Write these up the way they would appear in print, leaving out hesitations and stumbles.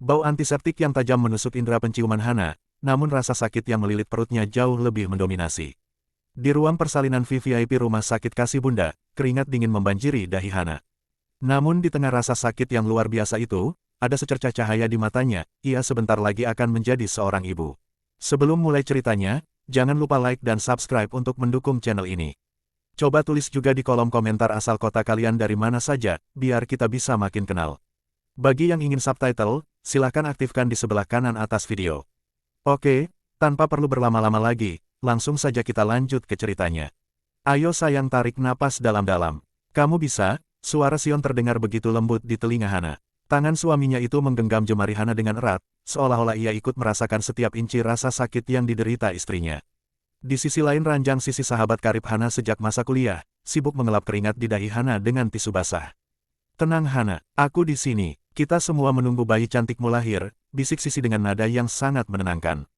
Bau antiseptik yang tajam menusuk indera penciuman Hana, namun rasa sakit yang melilit perutnya jauh lebih mendominasi. Di ruang persalinan VVIP Rumah Sakit Kasih Bunda, keringat dingin membanjiri dahi Hana. Namun di tengah rasa sakit yang luar biasa itu, ada secercah cahaya di matanya, ia sebentar lagi akan menjadi seorang ibu. Sebelum mulai ceritanya, jangan lupa like dan subscribe untuk mendukung channel ini. Coba tulis juga di kolom komentar asal kota kalian dari mana saja, biar kita bisa makin kenal. Bagi yang ingin subtitle, silakan aktifkan di sebelah kanan atas video. Oke, tanpa perlu berlama-lama lagi, langsung saja kita lanjut ke ceritanya. Ayo sayang, tarik napas dalam-dalam. Kamu bisa, suara Sion terdengar begitu lembut di telinga Hana. Tangan suaminya itu menggenggam jemari Hana dengan erat, seolah-olah ia ikut merasakan setiap inci rasa sakit yang diderita istrinya. Di sisi lain ranjang sisi sahabat karib Hana sejak masa kuliah, sibuk mengelap keringat di dahi Hana dengan tisu basah. Tenang Hana, aku di sini, kita semua menunggu bayi cantikmu lahir, bisik Sisi dengan nada yang sangat menenangkan.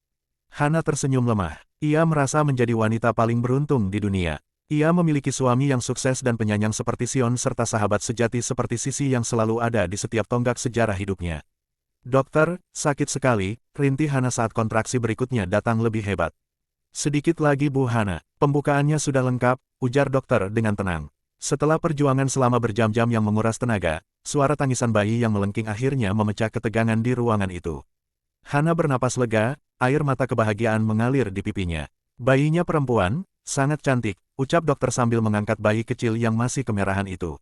Hana tersenyum lemah, ia merasa menjadi wanita paling beruntung di dunia. Ia memiliki suami yang sukses dan penyayang seperti Sion serta sahabat sejati seperti Sisi yang selalu ada di setiap tonggak sejarah hidupnya. Dokter, sakit sekali, rintih Hana saat kontraksi berikutnya datang lebih hebat. Sedikit lagi Bu Hana, pembukaannya sudah lengkap, ujar dokter dengan tenang. Setelah perjuangan selama berjam-jam yang menguras tenaga, suara tangisan bayi yang melengking akhirnya memecah ketegangan di ruangan itu. Hana bernapas lega, air mata kebahagiaan mengalir di pipinya. Bayinya perempuan, sangat cantik, ucap dokter sambil mengangkat bayi kecil yang masih kemerahan itu.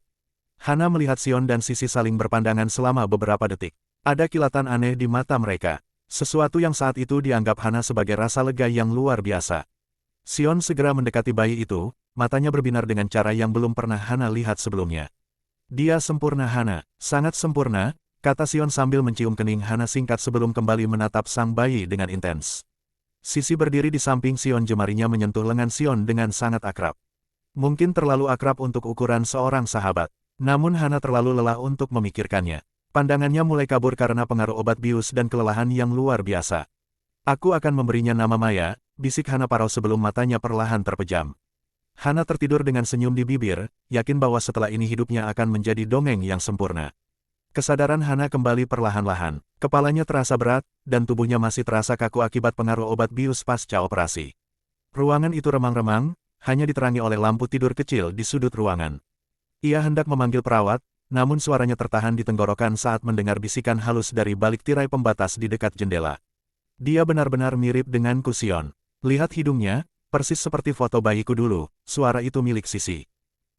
Hana melihat Sion dan Sisi saling berpandangan selama beberapa detik. Ada kilatan aneh di mata mereka. Sesuatu yang saat itu dianggap Hana sebagai rasa lega yang luar biasa. Sion segera mendekati bayi itu, matanya berbinar dengan cara yang belum pernah Hana lihat sebelumnya. Dia sempurna Hana, sangat sempurna, kata Sion sambil mencium kening Hana singkat sebelum kembali menatap sang bayi dengan intens. Sisi berdiri di samping Sion, jemarinya menyentuh lengan Sion dengan sangat akrab. Mungkin terlalu akrab untuk ukuran seorang sahabat, namun Hana terlalu lelah untuk memikirkannya. Pandangannya mulai kabur karena pengaruh obat bius dan kelelahan yang luar biasa. Aku akan memberinya nama Maya, bisik Hana parau sebelum matanya perlahan terpejam. Hana tertidur dengan senyum di bibir, yakin bahwa setelah ini hidupnya akan menjadi dongeng yang sempurna. Kesadaran Hana kembali perlahan-lahan, kepalanya terasa berat, dan tubuhnya masih terasa kaku akibat pengaruh obat bius pasca operasi. Ruangan itu remang-remang, hanya diterangi oleh lampu tidur kecil di sudut ruangan. Ia hendak memanggil perawat, namun suaranya tertahan di tenggorokan saat mendengar bisikan halus dari balik tirai pembatas di dekat jendela. Dia benar-benar mirip dengan Sion. Lihat hidungnya, persis seperti foto bayiku dulu, suara itu milik Sisi.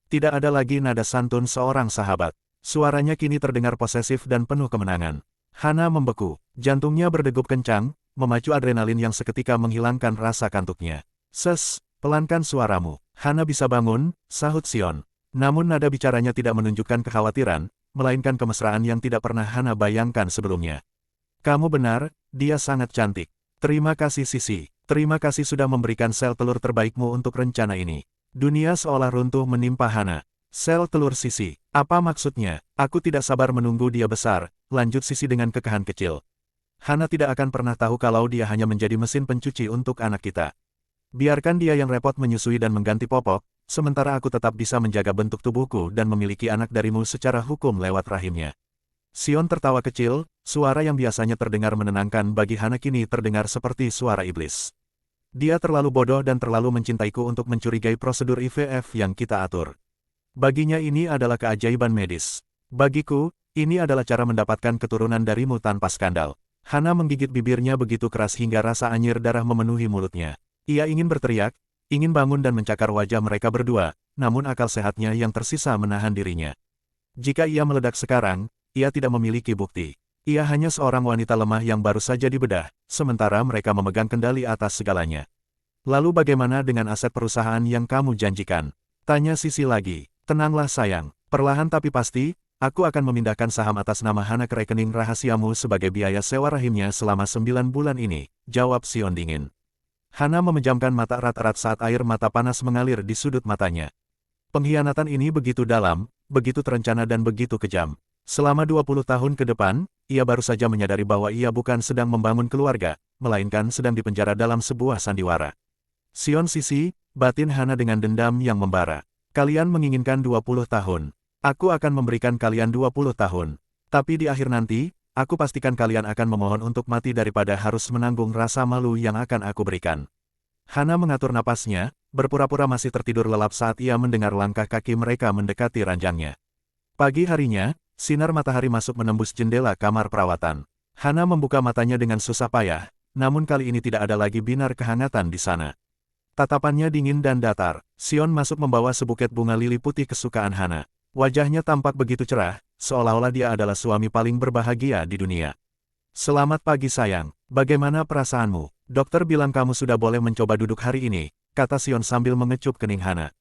Tidak ada lagi nada santun seorang sahabat. Suaranya kini terdengar posesif dan penuh kemenangan. Hana membeku, jantungnya berdegup kencang, memacu adrenalin yang seketika menghilangkan rasa kantuknya. Ses, pelankan suaramu. Hana bisa bangun, sahut Sion. Namun nada bicaranya tidak menunjukkan kekhawatiran, melainkan kemesraan yang tidak pernah Hana bayangkan sebelumnya. Kamu benar, dia sangat cantik. Terima kasih Sisi, terima kasih sudah memberikan sel telur terbaikmu untuk rencana ini. Dunia seolah runtuh menimpa Hana. Sel telur Sisi, apa maksudnya? Aku tidak sabar menunggu dia besar, lanjut Sisi dengan kekahan kecil. Hana tidak akan pernah tahu kalau dia hanya menjadi mesin pencuci untuk anak kita. Biarkan dia yang repot menyusui dan mengganti popok, sementara aku tetap bisa menjaga bentuk tubuhku dan memiliki anak darimu secara hukum lewat rahimnya. Sion tertawa kecil, suara yang biasanya terdengar menenangkan bagi Hana kini terdengar seperti suara iblis. Dia terlalu bodoh dan terlalu mencintaiku untuk mencurigai prosedur IVF yang kita atur. Baginya ini adalah keajaiban medis. Bagiku, ini adalah cara mendapatkan keturunan darimu tanpa skandal. Hana menggigit bibirnya begitu keras hingga rasa anyir darah memenuhi mulutnya. Ia ingin berteriak, ingin bangun dan mencakar wajah mereka berdua, namun akal sehatnya yang tersisa menahan dirinya. Jika ia meledak sekarang, ia tidak memiliki bukti. Ia hanya seorang wanita lemah yang baru saja dibedah, sementara mereka memegang kendali atas segalanya. Lalu bagaimana dengan aset perusahaan yang kamu janjikan? Tanya Sisi lagi. Tenanglah sayang, perlahan tapi pasti, aku akan memindahkan saham atas nama Hana ke rekening rahasiamu sebagai biaya sewa rahimnya selama 9 bulan ini, jawab Sion dingin. Hana memejamkan mata erat-erat saat air mata panas mengalir di sudut matanya. Pengkhianatan ini begitu dalam, begitu terencana dan begitu kejam. Selama 20 tahun ke depan, ia baru saja menyadari bahwa ia bukan sedang membangun keluarga, melainkan sedang dipenjara dalam sebuah sandiwara. Sion Sisi, batin Hana dengan dendam yang membara. Kalian menginginkan 20 tahun. Aku akan memberikan kalian 20 tahun. Tapi di akhir nanti, aku pastikan kalian akan memohon untuk mati daripada harus menanggung rasa malu yang akan aku berikan. Hana mengatur napasnya, berpura-pura masih tertidur lelap saat ia mendengar langkah kaki mereka mendekati ranjangnya. Pagi harinya, sinar matahari masuk menembus jendela kamar perawatan. Hana membuka matanya dengan susah payah, namun kali ini tidak ada lagi binar kehangatan di sana. Tatapannya dingin dan datar. Sion masuk membawa sebuket bunga lili putih kesukaan Hana. Wajahnya tampak begitu cerah, seolah-olah dia adalah suami paling berbahagia di dunia. Selamat pagi sayang, bagaimana perasaanmu? Dokter bilang kamu sudah boleh mencoba duduk hari ini, kata Sion sambil mengecup kening Hana.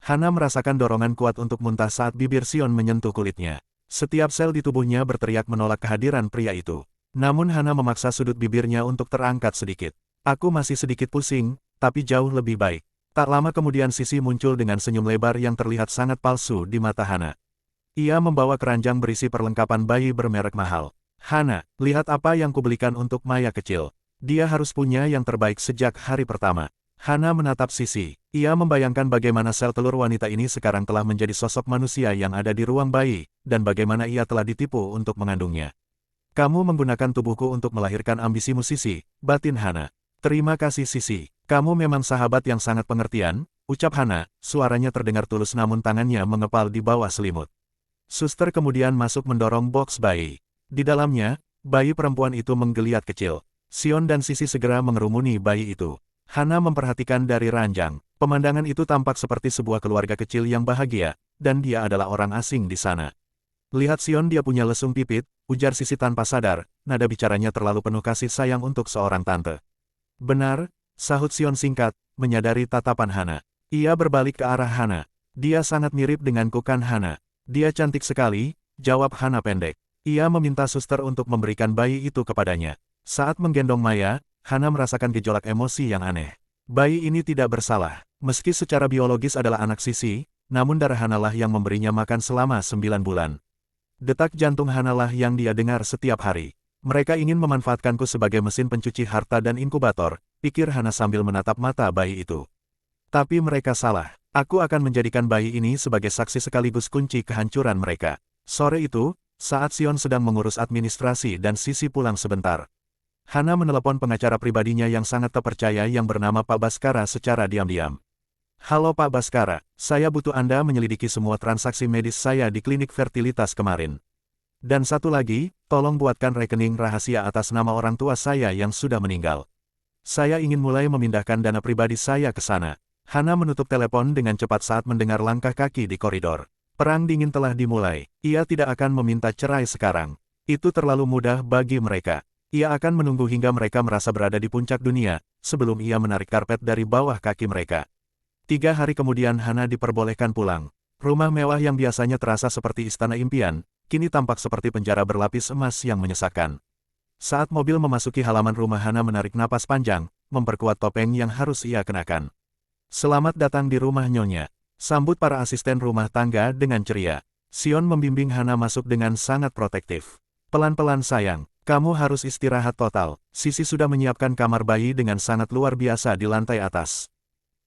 Hana merasakan dorongan kuat untuk muntah saat bibir Sion menyentuh kulitnya. Setiap sel di tubuhnya berteriak menolak kehadiran pria itu. Namun Hana memaksa sudut bibirnya untuk terangkat sedikit. Aku masih sedikit pusing, tapi jauh lebih baik. Tak lama kemudian Sisi muncul dengan senyum lebar yang terlihat sangat palsu di mata Hana. Ia membawa keranjang berisi perlengkapan bayi bermerek mahal. Hana, lihat apa yang kubelikan untuk Maya kecil. Dia harus punya yang terbaik sejak hari pertama. Hana menatap Sisi. Ia membayangkan bagaimana sel telur wanita ini sekarang telah menjadi sosok manusia yang ada di ruang bayi, dan bagaimana ia telah ditipu untuk mengandungnya. Kamu menggunakan tubuhku untuk melahirkan ambisimu Sisi, batin Hana. Terima kasih Sisi, kamu memang sahabat yang sangat pengertian, ucap Hana, suaranya terdengar tulus namun tangannya mengepal di bawah selimut. Suster kemudian masuk mendorong boks bayi. Di dalamnya, bayi perempuan itu menggeliat kecil. Sion dan Sisi segera mengerumuni bayi itu. Hana memperhatikan dari ranjang. Pemandangan itu tampak seperti sebuah keluarga kecil yang bahagia, dan dia adalah orang asing di sana. Lihat Sion, dia punya lesung pipit, ujar Sisi tanpa sadar, nada bicaranya terlalu penuh kasih sayang untuk seorang tante. Benar, sahut Sion singkat, menyadari tatapan Hana. Ia berbalik ke arah Hana. Dia sangat mirip denganku kan Hana. Dia cantik sekali, jawab Hana pendek. Ia meminta suster untuk memberikan bayi itu kepadanya. Saat menggendong Maya, Hana merasakan gejolak emosi yang aneh. Bayi ini tidak bersalah. Meski secara biologis adalah anak Sisi, namun darah Hana lah yang memberinya makan selama 9 bulan. Detak jantung Hana lah yang dia dengar setiap hari. Mereka ingin memanfaatkanku sebagai mesin pencuci harta dan inkubator, pikir Hana sambil menatap mata bayi itu. Tapi mereka salah. Aku akan menjadikan bayi ini sebagai saksi sekaligus kunci kehancuran mereka. Sore itu, saat Sion sedang mengurus administrasi dan Sisi pulang sebentar, Hana menelepon pengacara pribadinya yang sangat terpercaya yang bernama Pak Baskara secara diam-diam. Halo Pak Baskara, saya butuh Anda menyelidiki semua transaksi medis saya di klinik fertilitas kemarin. Dan satu lagi, tolong buatkan rekening rahasia atas nama orang tua saya yang sudah meninggal. Saya ingin mulai memindahkan dana pribadi saya ke sana. Hana menutup telepon dengan cepat saat mendengar langkah kaki di koridor. Perang dingin telah dimulai. Ia tidak akan meminta cerai sekarang. Itu terlalu mudah bagi mereka. Ia akan menunggu hingga mereka merasa berada di puncak dunia, sebelum ia menarik karpet dari bawah kaki mereka. 3 hari kemudian Hana diperbolehkan pulang. Rumah mewah yang biasanya terasa seperti istana impian, kini tampak seperti penjara berlapis emas yang menyesakan. Saat mobil memasuki halaman rumah, Hana menarik napas panjang, memperkuat topeng yang harus ia kenakan. Selamat datang di rumah Nyonya, sambut para asisten rumah tangga dengan ceria. Sion membimbing Hana masuk dengan sangat protektif. Pelan-pelan sayang. Kamu harus istirahat total. Sisi sudah menyiapkan kamar bayi dengan sangat luar biasa di lantai atas.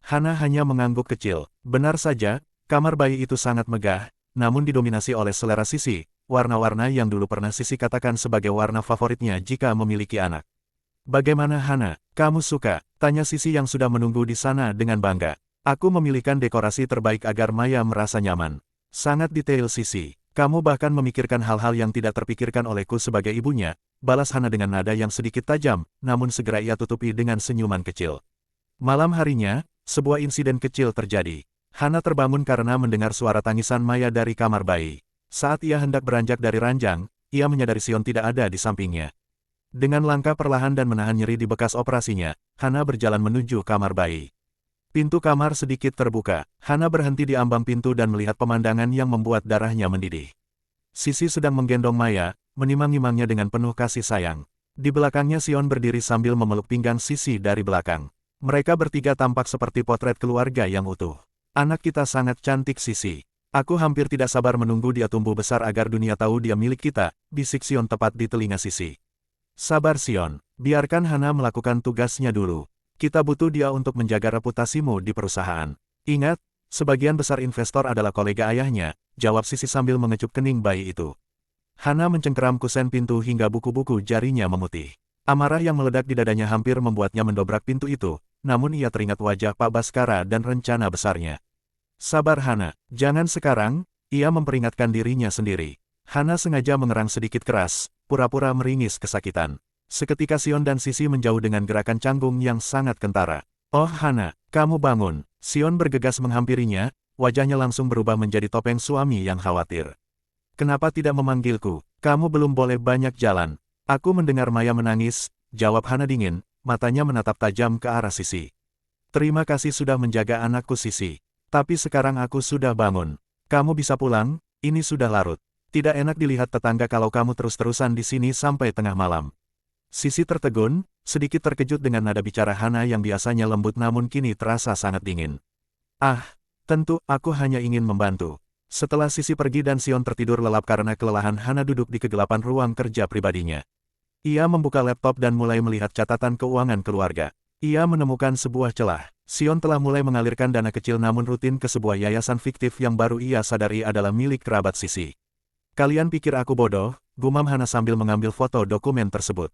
Hana hanya mengangguk kecil. Benar saja, kamar bayi itu sangat megah, namun didominasi oleh selera Sisi, warna-warna yang dulu pernah Sisi katakan sebagai warna favoritnya jika memiliki anak. Bagaimana Hana, kamu suka? Tanya Sisi yang sudah menunggu di sana dengan bangga. Aku memilihkan dekorasi terbaik agar Maya merasa nyaman. Sangat detail Sisi. Kamu bahkan memikirkan hal-hal yang tidak terpikirkan olehku sebagai ibunya, balas Hana dengan nada yang sedikit tajam, namun segera ia tutupi dengan senyuman kecil. Malam harinya, sebuah insiden kecil terjadi. Hana terbangun karena mendengar suara tangisan Maya dari kamar bayi. Saat ia hendak beranjak dari ranjang, ia menyadari Sion tidak ada di sampingnya. Dengan langkah perlahan dan menahan nyeri di bekas operasinya, Hana berjalan menuju kamar bayi. Pintu kamar sedikit terbuka. Hana berhenti di ambang pintu dan melihat pemandangan yang membuat darahnya mendidih. Sisi sedang menggendong Maya, menimang-nimangnya dengan penuh kasih sayang. Di belakangnya Sion berdiri sambil memeluk pinggang Sisi dari belakang. Mereka bertiga tampak seperti potret keluarga yang utuh. Anak kita sangat cantik Sisi. Aku hampir tidak sabar menunggu dia tumbuh besar agar dunia tahu dia milik kita, bisik Sion tepat di telinga Sisi. Sabar Sion, biarkan Hana melakukan tugasnya dulu. Kita butuh dia untuk menjaga reputasimu di perusahaan. Ingat, sebagian besar investor adalah kolega ayahnya, jawab Sisi sambil mengecup kening bayi itu. Hana mencengkeram kusen pintu hingga buku-buku jarinya memutih. Amarah yang meledak di dadanya hampir membuatnya mendobrak pintu itu, namun ia teringat wajah Pak Baskara dan rencana besarnya. Sabar Hana, jangan sekarang, ia memperingatkan dirinya sendiri. Hana sengaja mengerang sedikit keras, pura-pura meringis kesakitan. Seketika Sion dan Sisi menjauh dengan gerakan canggung yang sangat kentara. Oh Hana, kamu bangun. Sion bergegas menghampirinya, wajahnya langsung berubah menjadi topeng suami yang khawatir. Kenapa tidak memanggilku? Kamu belum boleh banyak jalan. Aku mendengar Maya menangis, jawab Hana dingin, matanya menatap tajam ke arah Sisi. Terima kasih sudah menjaga anakku Sisi. Tapi sekarang aku sudah bangun. Kamu bisa pulang, ini sudah larut. Tidak enak dilihat tetangga kalau kamu terus-terusan di sini sampai tengah malam. Sisi tertegun, sedikit terkejut dengan nada bicara Hana yang biasanya lembut namun kini terasa sangat dingin. Ah, tentu aku hanya ingin membantu. Setelah Sisi pergi dan Sion tertidur lelap karena kelelahan, Hana duduk di kegelapan ruang kerja pribadinya. Ia membuka laptop dan mulai melihat catatan keuangan keluarga. Ia menemukan sebuah celah. Sion telah mulai mengalirkan dana kecil namun rutin ke sebuah yayasan fiktif yang baru ia sadari adalah milik kerabat Sisi. Kalian pikir aku bodoh, gumam Hana sambil mengambil foto dokumen tersebut.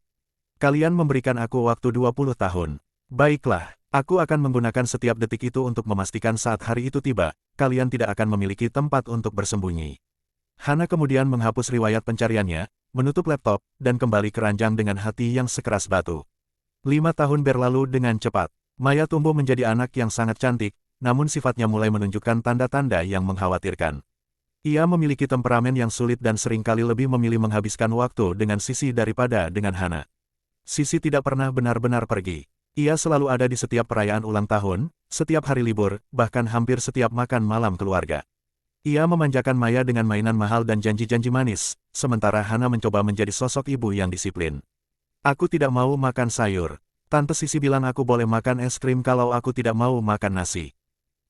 Kalian memberikan aku waktu 20 tahun. Baiklah, aku akan menggunakan setiap detik itu untuk memastikan saat hari itu tiba, kalian tidak akan memiliki tempat untuk bersembunyi. Hana kemudian menghapus riwayat pencariannya, menutup laptop, dan kembali ke ranjang dengan hati yang sekeras batu. 5 tahun berlalu dengan cepat. Maya tumbuh menjadi anak yang sangat cantik, namun sifatnya mulai menunjukkan tanda-tanda yang mengkhawatirkan. Ia memiliki temperamen yang sulit dan seringkali lebih memilih menghabiskan waktu dengan Sisi daripada dengan Hana. Sisi tidak pernah benar-benar pergi. Ia selalu ada di setiap perayaan ulang tahun, setiap hari libur, bahkan hampir setiap makan malam keluarga. Ia memanjakan Maya dengan mainan mahal dan janji-janji manis, sementara Hana mencoba menjadi sosok ibu yang disiplin. Aku tidak mau makan sayur. Tante Sisi bilang aku boleh makan es krim kalau aku tidak mau makan nasi.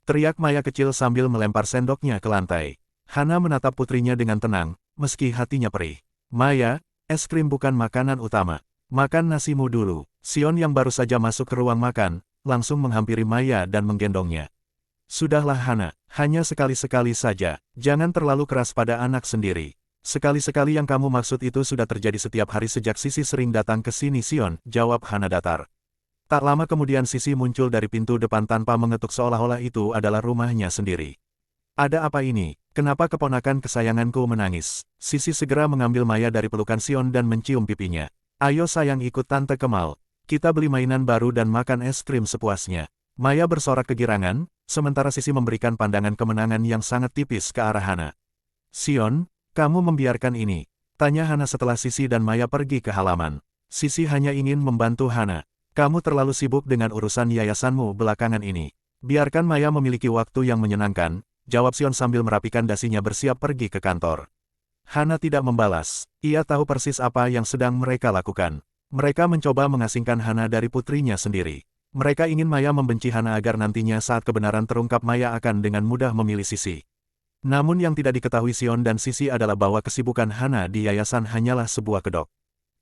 Teriak Maya kecil sambil melempar sendoknya ke lantai. Hana menatap putrinya dengan tenang, meski hatinya perih. Maya, es krim bukan makanan utama. Makan nasimu dulu. Sion yang baru saja masuk ke ruang makan, langsung menghampiri Maya dan menggendongnya. Sudahlah Hana, hanya sekali-sekali saja. Jangan terlalu keras pada anak sendiri. Sekali-sekali yang kamu maksud itu sudah terjadi setiap hari sejak Sisi sering datang ke sini Sion, jawab Hana datar. Tak lama kemudian Sisi muncul dari pintu depan tanpa mengetuk seolah-olah itu adalah rumahnya sendiri. Ada apa ini? Kenapa keponakan kesayanganku menangis? Sisi segera mengambil Maya dari pelukan Sion dan mencium pipinya. Ayo sayang ikut Tante Kemal. Kita beli mainan baru dan makan es krim sepuasnya. Maya bersorak kegirangan, sementara Sisi memberikan pandangan kemenangan yang sangat tipis ke arah Hana. Sion, kamu membiarkan ini? Tanya Hana setelah Sisi dan Maya pergi ke halaman. Sisi hanya ingin membantu Hana. Kamu terlalu sibuk dengan urusan yayasanmu belakangan ini. Biarkan Maya memiliki waktu yang menyenangkan, jawab Sion sambil merapikan dasinya bersiap pergi ke kantor. Hana tidak membalas. Ia tahu persis apa yang sedang mereka lakukan. Mereka mencoba mengasingkan Hana dari putrinya sendiri. Mereka ingin Maya membenci Hana agar nantinya saat kebenaran terungkap Maya akan dengan mudah memilih Sisi. Namun yang tidak diketahui Sion dan Sisi adalah bahwa kesibukan Hana di yayasan hanyalah sebuah kedok.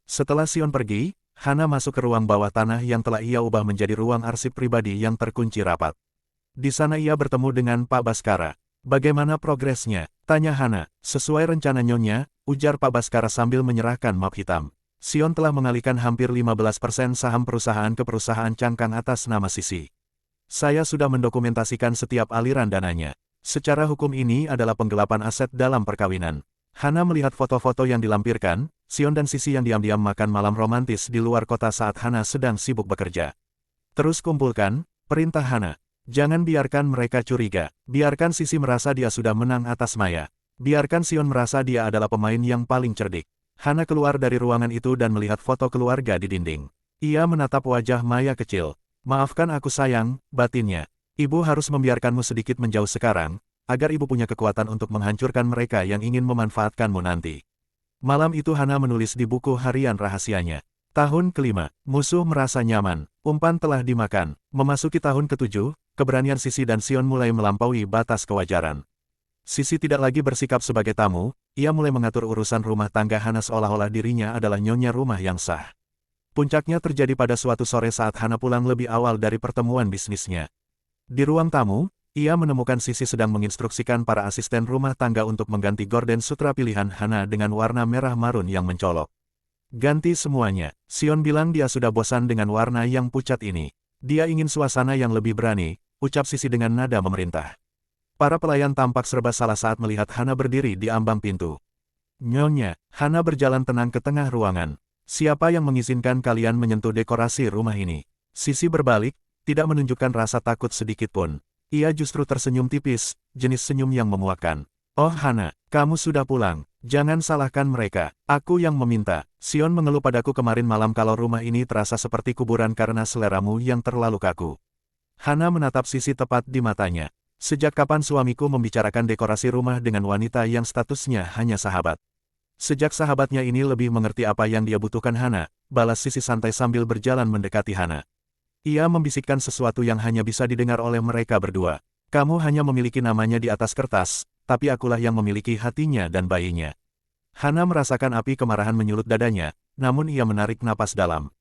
Setelah Sion pergi, Hana masuk ke ruang bawah tanah yang telah ia ubah menjadi ruang arsip pribadi yang terkunci rapat. Di sana ia bertemu dengan Pak Baskara. Bagaimana progresnya? Tanya Hana. Sesuai rencana Nyonya, ujar Pak Baskara sambil menyerahkan map hitam. Sion telah mengalihkan hampir 15% saham perusahaan ke perusahaan cangkang atas nama Sisi. Saya sudah mendokumentasikan setiap aliran dananya. Secara hukum ini adalah penggelapan aset dalam perkawinan. Hana melihat foto-foto yang dilampirkan, Sion dan Sisi yang diam-diam makan malam romantis di luar kota saat Hana sedang sibuk bekerja. Terus kumpulkan, perintah Hana. Jangan biarkan mereka curiga. Biarkan Sisi merasa dia sudah menang atas Maya. Biarkan Sion merasa dia adalah pemain yang paling cerdik. Hana keluar dari ruangan itu dan melihat foto keluarga di dinding. Ia menatap wajah Maya kecil. Maafkan aku sayang, batinnya. Ibu harus membiarkanmu sedikit menjauh sekarang, agar ibu punya kekuatan untuk menghancurkan mereka yang ingin memanfaatkanmu nanti. Malam itu Hana menulis di buku harian rahasianya. Tahun kelima, musuh merasa nyaman. Umpan telah dimakan. Memasuki tahun ketujuh, keberanian Sisi dan Sion mulai melampaui batas kewajaran. Sisi tidak lagi bersikap sebagai tamu, ia mulai mengatur urusan rumah tangga Hana seolah-olah dirinya adalah nyonya rumah yang sah. Puncaknya terjadi pada suatu sore saat Hana pulang lebih awal dari pertemuan bisnisnya. Di ruang tamu, Ia menemukan Sisi sedang menginstruksikan para asisten rumah tangga untuk mengganti gorden sutra pilihan Hana dengan warna merah marun yang mencolok. Ganti semuanya. Sion bilang dia sudah bosan dengan warna yang pucat ini. Dia ingin suasana yang lebih berani, ucap Sisi dengan nada memerintah. Para pelayan tampak serba salah saat melihat Hana berdiri di ambang pintu. Nyonya, Hana berjalan tenang ke tengah ruangan. Siapa yang mengizinkan kalian menyentuh dekorasi rumah ini? Sisi berbalik, tidak menunjukkan rasa takut sedikit pun. Ia justru tersenyum tipis, jenis senyum yang memuakkan. Oh Hana, kamu sudah pulang. Jangan salahkan mereka. Aku yang meminta. Sion mengeluh padaku kemarin malam kalau rumah ini terasa seperti kuburan karena seleramu yang terlalu kaku. Hana menatap Sisi tepat di matanya. Sejak kapan suamiku membicarakan dekorasi rumah dengan wanita yang statusnya hanya sahabat? Sejak sahabatnya ini lebih mengerti apa yang dia butuhkan Hana, balas Sisi santai sambil berjalan mendekati Hana. Ia membisikkan sesuatu yang hanya bisa didengar oleh mereka berdua. Kamu hanya memiliki namanya di atas kertas, tapi akulah yang memiliki hatinya dan bayinya. Hana merasakan api kemarahan menyulut dadanya, namun ia menarik napas dalam.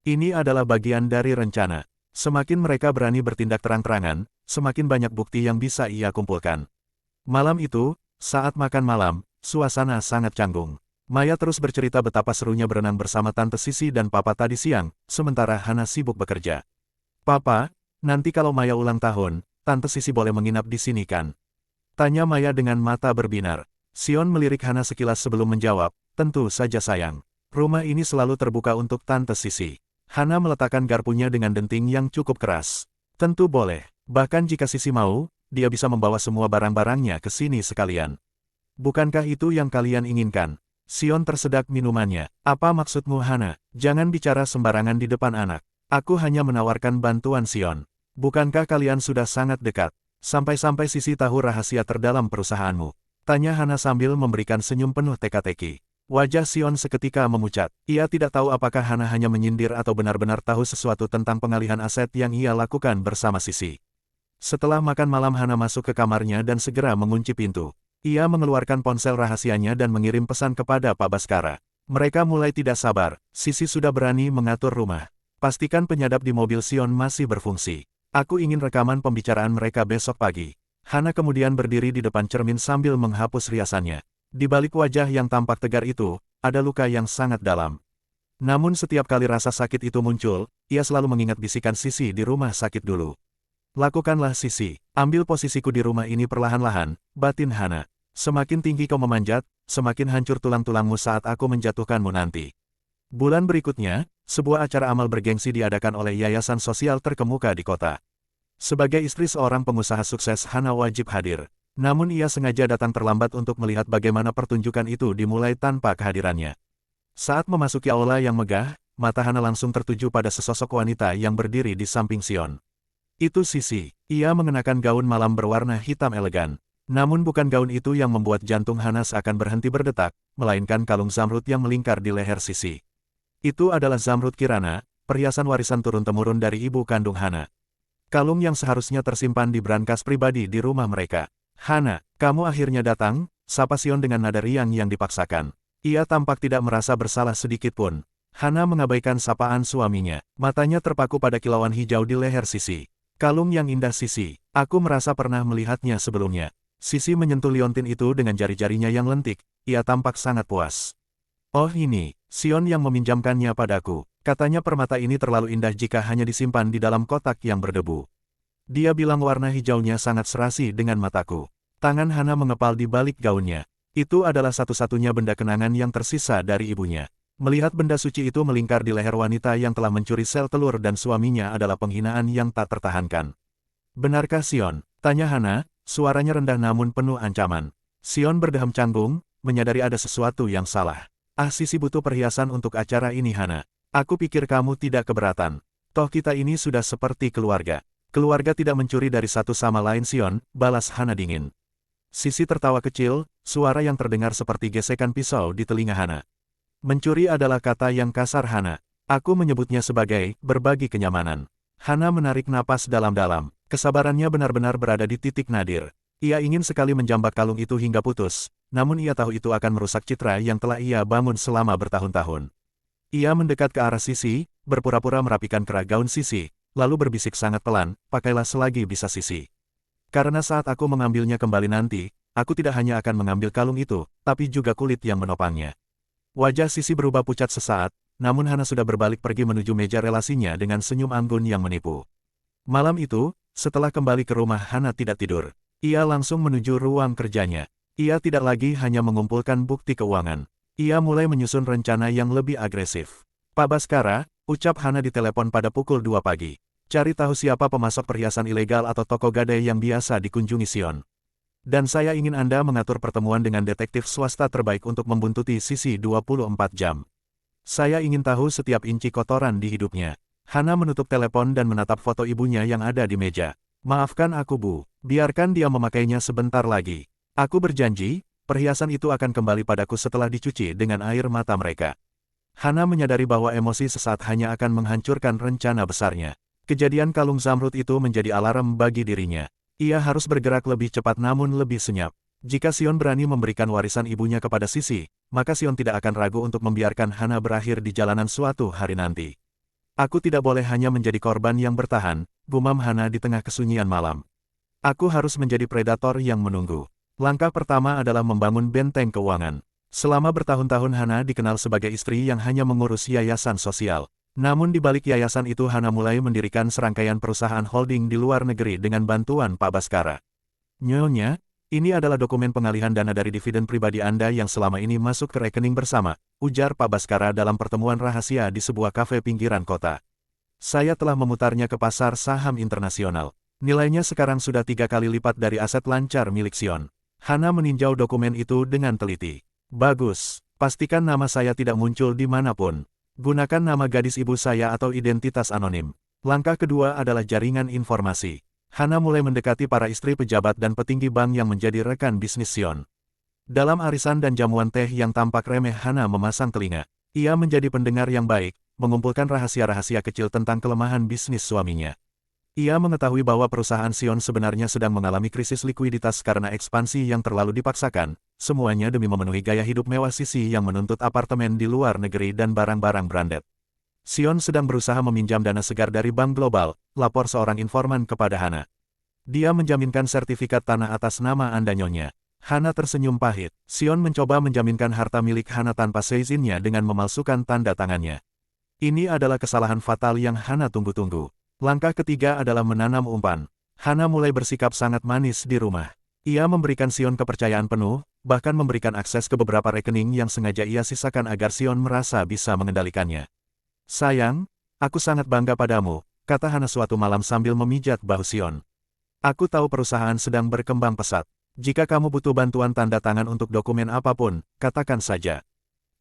Ini adalah bagian dari rencana. Semakin mereka berani bertindak terang-terangan, semakin banyak bukti yang bisa ia kumpulkan. Malam itu, saat makan malam, suasana sangat canggung. Maya terus bercerita betapa serunya berenang bersama Tante Sisi dan Papa tadi siang, sementara Hana sibuk bekerja. Papa, nanti kalau Maya ulang tahun, Tante Sisi boleh menginap di sini kan? Tanya Maya dengan mata berbinar. Sion melirik Hana sekilas sebelum menjawab, tentu saja sayang. Rumah ini selalu terbuka untuk Tante Sisi. Hana meletakkan garpunya dengan denting yang cukup keras. Tentu boleh. Bahkan jika Sisi mau, dia bisa membawa semua barang-barangnya ke sini sekalian. Bukankah itu yang kalian inginkan? Sion tersedak minumannya. Apa maksudmu Hana? Jangan bicara sembarangan di depan anak. Aku hanya menawarkan bantuan Sion. Bukankah kalian sudah sangat dekat? Sampai-sampai Sisi tahu rahasia terdalam perusahaanmu. Tanya Hana sambil memberikan senyum penuh teka-teki. Wajah Sion seketika memucat. Ia tidak tahu apakah Hana hanya menyindir atau benar-benar tahu sesuatu tentang pengalihan aset yang ia lakukan bersama Sisi. Setelah makan malam Hana masuk ke kamarnya dan segera mengunci pintu. Ia mengeluarkan ponsel rahasianya dan mengirim pesan kepada Pak Baskara. Mereka mulai tidak sabar. Sisi sudah berani mengatur rumah. Pastikan penyadap di mobil Sion masih berfungsi. Aku ingin rekaman pembicaraan mereka besok pagi. Hana kemudian berdiri di depan cermin sambil menghapus riasannya. Di balik wajah yang tampak tegar itu, ada luka yang sangat dalam. Namun setiap kali rasa sakit itu muncul, ia selalu mengingat bisikan Sisi di rumah sakit dulu. Lakukanlah Sisi, ambil posisiku di rumah ini perlahan-lahan, batin Hana. Semakin tinggi kau memanjat, semakin hancur tulang-tulangmu saat aku menjatuhkanmu nanti. Bulan berikutnya, sebuah acara amal bergengsi diadakan oleh yayasan sosial terkemuka di kota. Sebagai istri seorang pengusaha sukses Hana wajib hadir. Namun ia sengaja datang terlambat untuk melihat bagaimana pertunjukan itu dimulai tanpa kehadirannya. Saat memasuki aula yang megah, mata Hana langsung tertuju pada sesosok wanita yang berdiri di samping Sion. Itu Sisi. Ia mengenakan gaun malam berwarna hitam elegan. Namun bukan gaun itu yang membuat jantung Hana seakan berhenti berdetak, melainkan kalung zamrud yang melingkar di leher Sisi. Itu adalah zamrud Kirana, perhiasan warisan turun-temurun dari ibu kandung Hana. Kalung yang seharusnya tersimpan di brankas pribadi di rumah mereka. Hana, kamu akhirnya datang, sapa Sion dengan nada riang yang dipaksakan. Ia tampak tidak merasa bersalah sedikit pun. Hana mengabaikan sapaan suaminya. Matanya terpaku pada kilauan hijau di leher Sisi. Kalung yang indah Sisi, aku merasa pernah melihatnya sebelumnya. Sisi menyentuh liontin itu dengan jari-jarinya yang lentik, ia tampak sangat puas. Oh ini, Sion yang meminjamkannya padaku. Katanya permata ini terlalu indah jika hanya disimpan di dalam kotak yang berdebu. Dia bilang warna hijaunya sangat serasi dengan mataku. Tangan Hana mengepal di balik gaunnya. Itu adalah satu-satunya benda kenangan yang tersisa dari ibunya. Melihat benda suci itu melingkar di leher wanita yang telah mencuri sel telur dan suaminya adalah penghinaan yang tak tertahankan. Benarkah Sion? Tanya Hana, suaranya rendah namun penuh ancaman. Sion berdeham canggung, menyadari ada sesuatu yang salah. Sisi butuh perhiasan untuk acara ini Hana. Aku pikir kamu tidak keberatan. Toh kita ini sudah seperti keluarga. Keluarga tidak mencuri dari satu sama lain Sion, balas Hana dingin. Sisi tertawa kecil, suara yang terdengar seperti gesekan pisau di telinga Hana. Mencuri adalah kata yang kasar Hana. Aku menyebutnya sebagai berbagi kenyamanan. Hana menarik napas dalam-dalam. Kesabarannya benar-benar berada di titik nadir. Ia ingin sekali menjambak kalung itu hingga putus, namun ia tahu itu akan merusak citra yang telah ia bangun selama bertahun-tahun. Ia mendekat ke arah Sisi, berpura-pura merapikan kerak gaun Sisi, lalu berbisik sangat pelan, pakailah selagi bisa Sisi. Karena saat aku mengambilnya kembali nanti, aku tidak hanya akan mengambil kalung itu, tapi juga kulit yang menopangnya. Wajah Sisi berubah pucat sesaat, namun Hana sudah berbalik pergi menuju meja relasinya dengan senyum anggun yang menipu. Malam itu, setelah kembali ke rumah Hana tidak tidur. Ia langsung menuju ruang kerjanya. Ia tidak lagi hanya mengumpulkan bukti keuangan. Ia mulai menyusun rencana yang lebih agresif. Pak Baskara, ucap Hana di telepon pada pukul 2 pagi. Cari tahu siapa pemasok perhiasan ilegal atau toko gadai yang biasa dikunjungi Sion. Dan saya ingin Anda mengatur pertemuan dengan detektif swasta terbaik untuk membuntuti Sisi 24 jam. Saya ingin tahu setiap inci kotoran di hidupnya. Hana menutup telepon dan menatap foto ibunya yang ada di meja. Maafkan aku Bu, biarkan dia memakainya sebentar lagi. Aku berjanji, perhiasan itu akan kembali padaku setelah dicuci dengan air mata mereka. Hana menyadari bahwa emosi sesaat hanya akan menghancurkan rencana besarnya. Kejadian kalung zamrud itu menjadi alarm bagi dirinya. Ia harus bergerak lebih cepat namun lebih senyap. Jika Sion berani memberikan warisan ibunya kepada Sisi, maka Sion tidak akan ragu untuk membiarkan Hana berakhir di jalanan suatu hari nanti. Aku tidak boleh hanya menjadi korban yang bertahan, gumam Hana di tengah kesunyian malam. Aku harus menjadi predator yang menunggu. Langkah pertama adalah membangun benteng keuangan. Selama bertahun-tahun Hana dikenal sebagai istri yang hanya mengurus yayasan sosial. Namun di balik yayasan itu Hana mulai mendirikan serangkaian perusahaan holding di luar negeri dengan bantuan Pak Baskara. Nyonya, ini adalah dokumen pengalihan dana dari dividen pribadi Anda yang selama ini masuk ke rekening bersama, ujar Pak Baskara dalam pertemuan rahasia di sebuah kafe pinggiran kota. Saya telah memutarnya ke pasar saham internasional. Nilainya sekarang sudah 3 kali lipat dari aset lancar milik Sion. Hana meninjau dokumen itu dengan teliti. Bagus, pastikan nama saya tidak muncul di manapun. Gunakan nama gadis ibu saya atau identitas anonim. Langkah kedua adalah jaringan informasi. Hana mulai mendekati para istri pejabat dan petinggi bank yang menjadi rekan bisnis Sion. Dalam arisan dan jamuan teh yang tampak remeh Hana memasang telinga. Ia menjadi pendengar yang baik, mengumpulkan rahasia-rahasia kecil tentang kelemahan bisnis suaminya. Ia mengetahui bahwa perusahaan Sion sebenarnya sedang mengalami krisis likuiditas karena ekspansi yang terlalu dipaksakan, semuanya demi memenuhi gaya hidup mewah Sisi yang menuntut apartemen di luar negeri dan barang-barang branded. Sion sedang berusaha meminjam dana segar dari bank global, lapor seorang informan kepada Hana. Dia menjaminkan sertifikat tanah atas nama Anda Nyonya. Hana tersenyum pahit. Sion mencoba menjaminkan harta milik Hana tanpa seizinnya dengan memalsukan tanda tangannya. Ini adalah kesalahan fatal yang Hana tunggu-tunggu. Langkah ketiga adalah menanam umpan. Hana mulai bersikap sangat manis di rumah. Ia memberikan Sion kepercayaan penuh, bahkan memberikan akses ke beberapa rekening yang sengaja ia sisakan agar Sion merasa bisa mengendalikannya. Sayang, aku sangat bangga padamu, kata Hana suatu malam sambil memijat bahu Sion. Aku tahu perusahaan sedang berkembang pesat. Jika kamu butuh bantuan tanda tangan untuk dokumen apapun, katakan saja.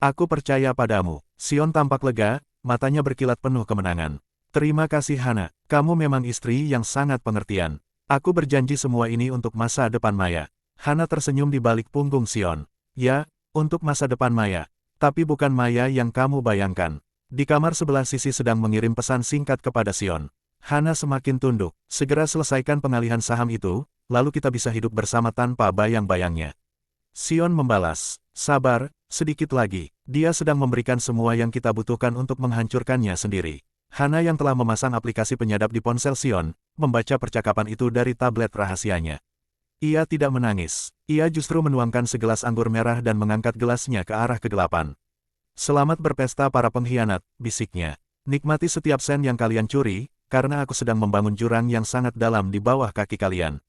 Aku percaya padamu. Sion tampak lega, matanya berkilat penuh kemenangan. Terima kasih Hana, kamu memang istri yang sangat pengertian. Aku berjanji semua ini untuk masa depan Maya. Hana tersenyum di balik punggung Sion. Ya, untuk masa depan Maya. Tapi bukan Maya yang kamu bayangkan. Di kamar sebelah Sisi sedang mengirim pesan singkat kepada Sion. Hana semakin tunduk. Segera selesaikan pengalihan saham itu, lalu kita bisa hidup bersama tanpa bayang-bayangnya. Sion membalas. Sabar, sedikit lagi. Dia sedang memberikan semua yang kita butuhkan untuk menghancurkannya sendiri. Hana yang telah memasang aplikasi penyadap di ponsel Sion, membaca percakapan itu dari tablet rahasianya. Ia tidak menangis. Ia justru menuangkan segelas anggur merah dan mengangkat gelasnya ke arah kegelapan. Selamat berpesta para pengkhianat, bisiknya. Nikmati setiap sen yang kalian curi, karena aku sedang membangun jurang yang sangat dalam di bawah kaki kalian.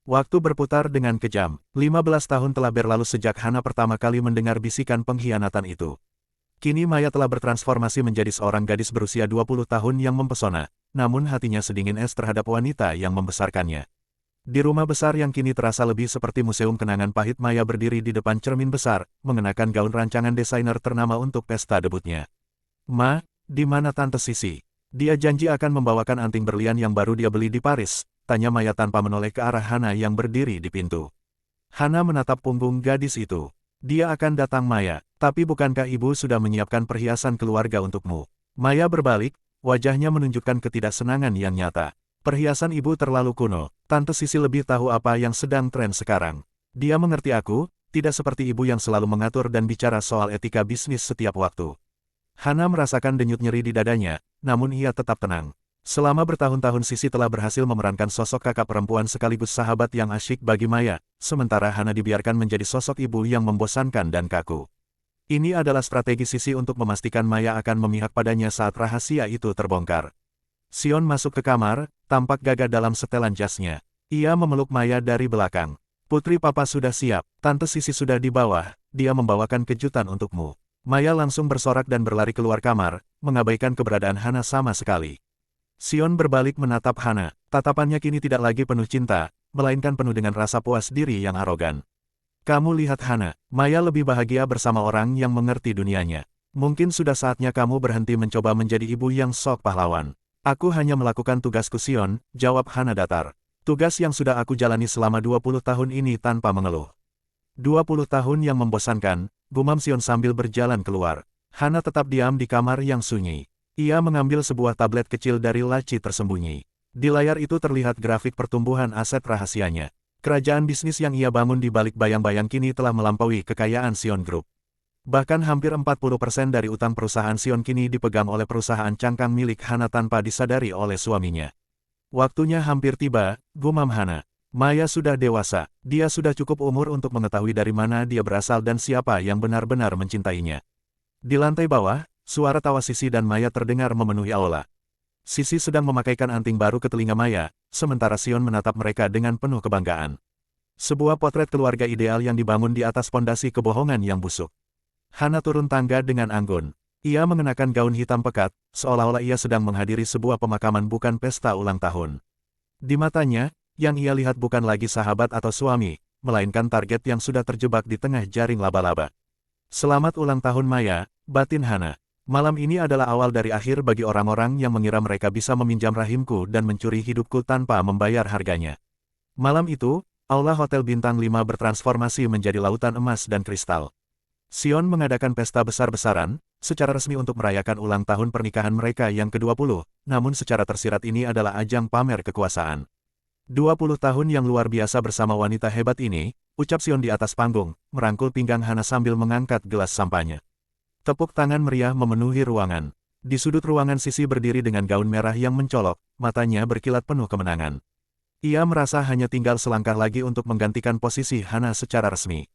Waktu berputar dengan kejam. 15 tahun telah berlalu sejak Hana pertama kali mendengar bisikan pengkhianatan itu. Kini Maya telah bertransformasi menjadi seorang gadis berusia 20 tahun yang mempesona, namun hatinya sedingin es terhadap wanita yang membesarkannya. Di rumah besar yang kini terasa lebih seperti museum kenangan pahit, Maya berdiri di depan cermin besar, mengenakan gaun rancangan desainer ternama untuk pesta debutnya. Ma, di mana Tante Sisi? Dia janji akan membawakan anting berlian yang baru dia beli di Paris, tanya Maya tanpa menoleh ke arah Hana yang berdiri di pintu. Hana menatap punggung gadis itu. Dia akan datang Maya, tapi bukankah ibu sudah menyiapkan perhiasan keluarga untukmu? Maya berbalik, wajahnya menunjukkan ketidaksenangan yang nyata. Perhiasan ibu terlalu kuno, Tante Sisi lebih tahu apa yang sedang tren sekarang. Dia mengerti aku, tidak seperti ibu yang selalu mengatur dan bicara soal etika bisnis setiap waktu. Hana merasakan denyut nyeri di dadanya, namun ia tetap tenang. Selama bertahun-tahun Sisi telah berhasil memerankan sosok kakak perempuan sekaligus sahabat yang asyik bagi Maya, sementara Hana dibiarkan menjadi sosok ibu yang membosankan dan kaku. Ini adalah strategi Sisi untuk memastikan Maya akan memihak padanya saat rahasia itu terbongkar. Sion masuk ke kamar, tampak gagah dalam setelan jasnya. Ia memeluk Maya dari belakang. Putri papa sudah siap, tante Sisi sudah di bawah, dia membawakan kejutan untukmu. Maya langsung bersorak dan berlari keluar kamar, mengabaikan keberadaan Hana sama sekali. Sion berbalik menatap Hana, tatapannya kini tidak lagi penuh cinta, melainkan penuh dengan rasa puas diri yang arogan. Kamu lihat Hana, Maya lebih bahagia bersama orang yang mengerti dunianya. Mungkin sudah saatnya kamu berhenti mencoba menjadi ibu yang sok pahlawan. Aku hanya melakukan tugasku Sion, jawab Hana datar. Tugas yang sudah aku jalani selama 20 tahun ini tanpa mengeluh. 20 tahun yang membosankan, gumam Sion sambil berjalan keluar. Hana tetap diam di kamar yang sunyi. Ia mengambil sebuah tablet kecil dari laci tersembunyi. Di layar itu terlihat grafik pertumbuhan aset rahasianya. Kerajaan bisnis yang ia bangun di balik bayang-bayang kini telah melampaui kekayaan Sion Group. Bahkan hampir 40% dari utang perusahaan Sion kini dipegang oleh perusahaan cangkang milik Hana tanpa disadari oleh suaminya. Waktunya hampir tiba, gumam Hana. Maya sudah dewasa, dia sudah cukup umur untuk mengetahui dari mana dia berasal dan siapa yang benar-benar mencintainya. Di lantai bawah, suara tawa Sisi dan Maya terdengar memenuhi aula. Sisi sedang memakaikan anting baru ke telinga Maya, sementara Sion menatap mereka dengan penuh kebanggaan. Sebuah potret keluarga ideal yang dibangun di atas pondasi kebohongan yang busuk. Hana turun tangga dengan anggun. Ia mengenakan gaun hitam pekat, seolah-olah ia sedang menghadiri sebuah pemakaman bukan pesta ulang tahun. Di matanya, yang ia lihat bukan lagi sahabat atau suami, melainkan target yang sudah terjebak di tengah jaring laba-laba. Selamat ulang tahun Maya, batin Hana. Malam ini adalah awal dari akhir bagi orang-orang yang mengira mereka bisa meminjam rahimku dan mencuri hidupku tanpa membayar harganya. Malam itu, aula Hotel Bintang 5 bertransformasi menjadi lautan emas dan kristal. Sion mengadakan pesta besar-besaran, secara resmi untuk merayakan ulang tahun pernikahan mereka yang ke-20, namun secara tersirat ini adalah ajang pamer kekuasaan. 20 tahun yang luar biasa bersama wanita hebat ini, ucap Sion di atas panggung, merangkul pinggang Hana sambil mengangkat gelas sampahnya. Tepuk tangan meriah memenuhi ruangan. Di sudut ruangan Sisi berdiri dengan gaun merah yang mencolok, matanya berkilat penuh kemenangan. Ia merasa hanya tinggal selangkah lagi untuk menggantikan posisi Hana secara resmi.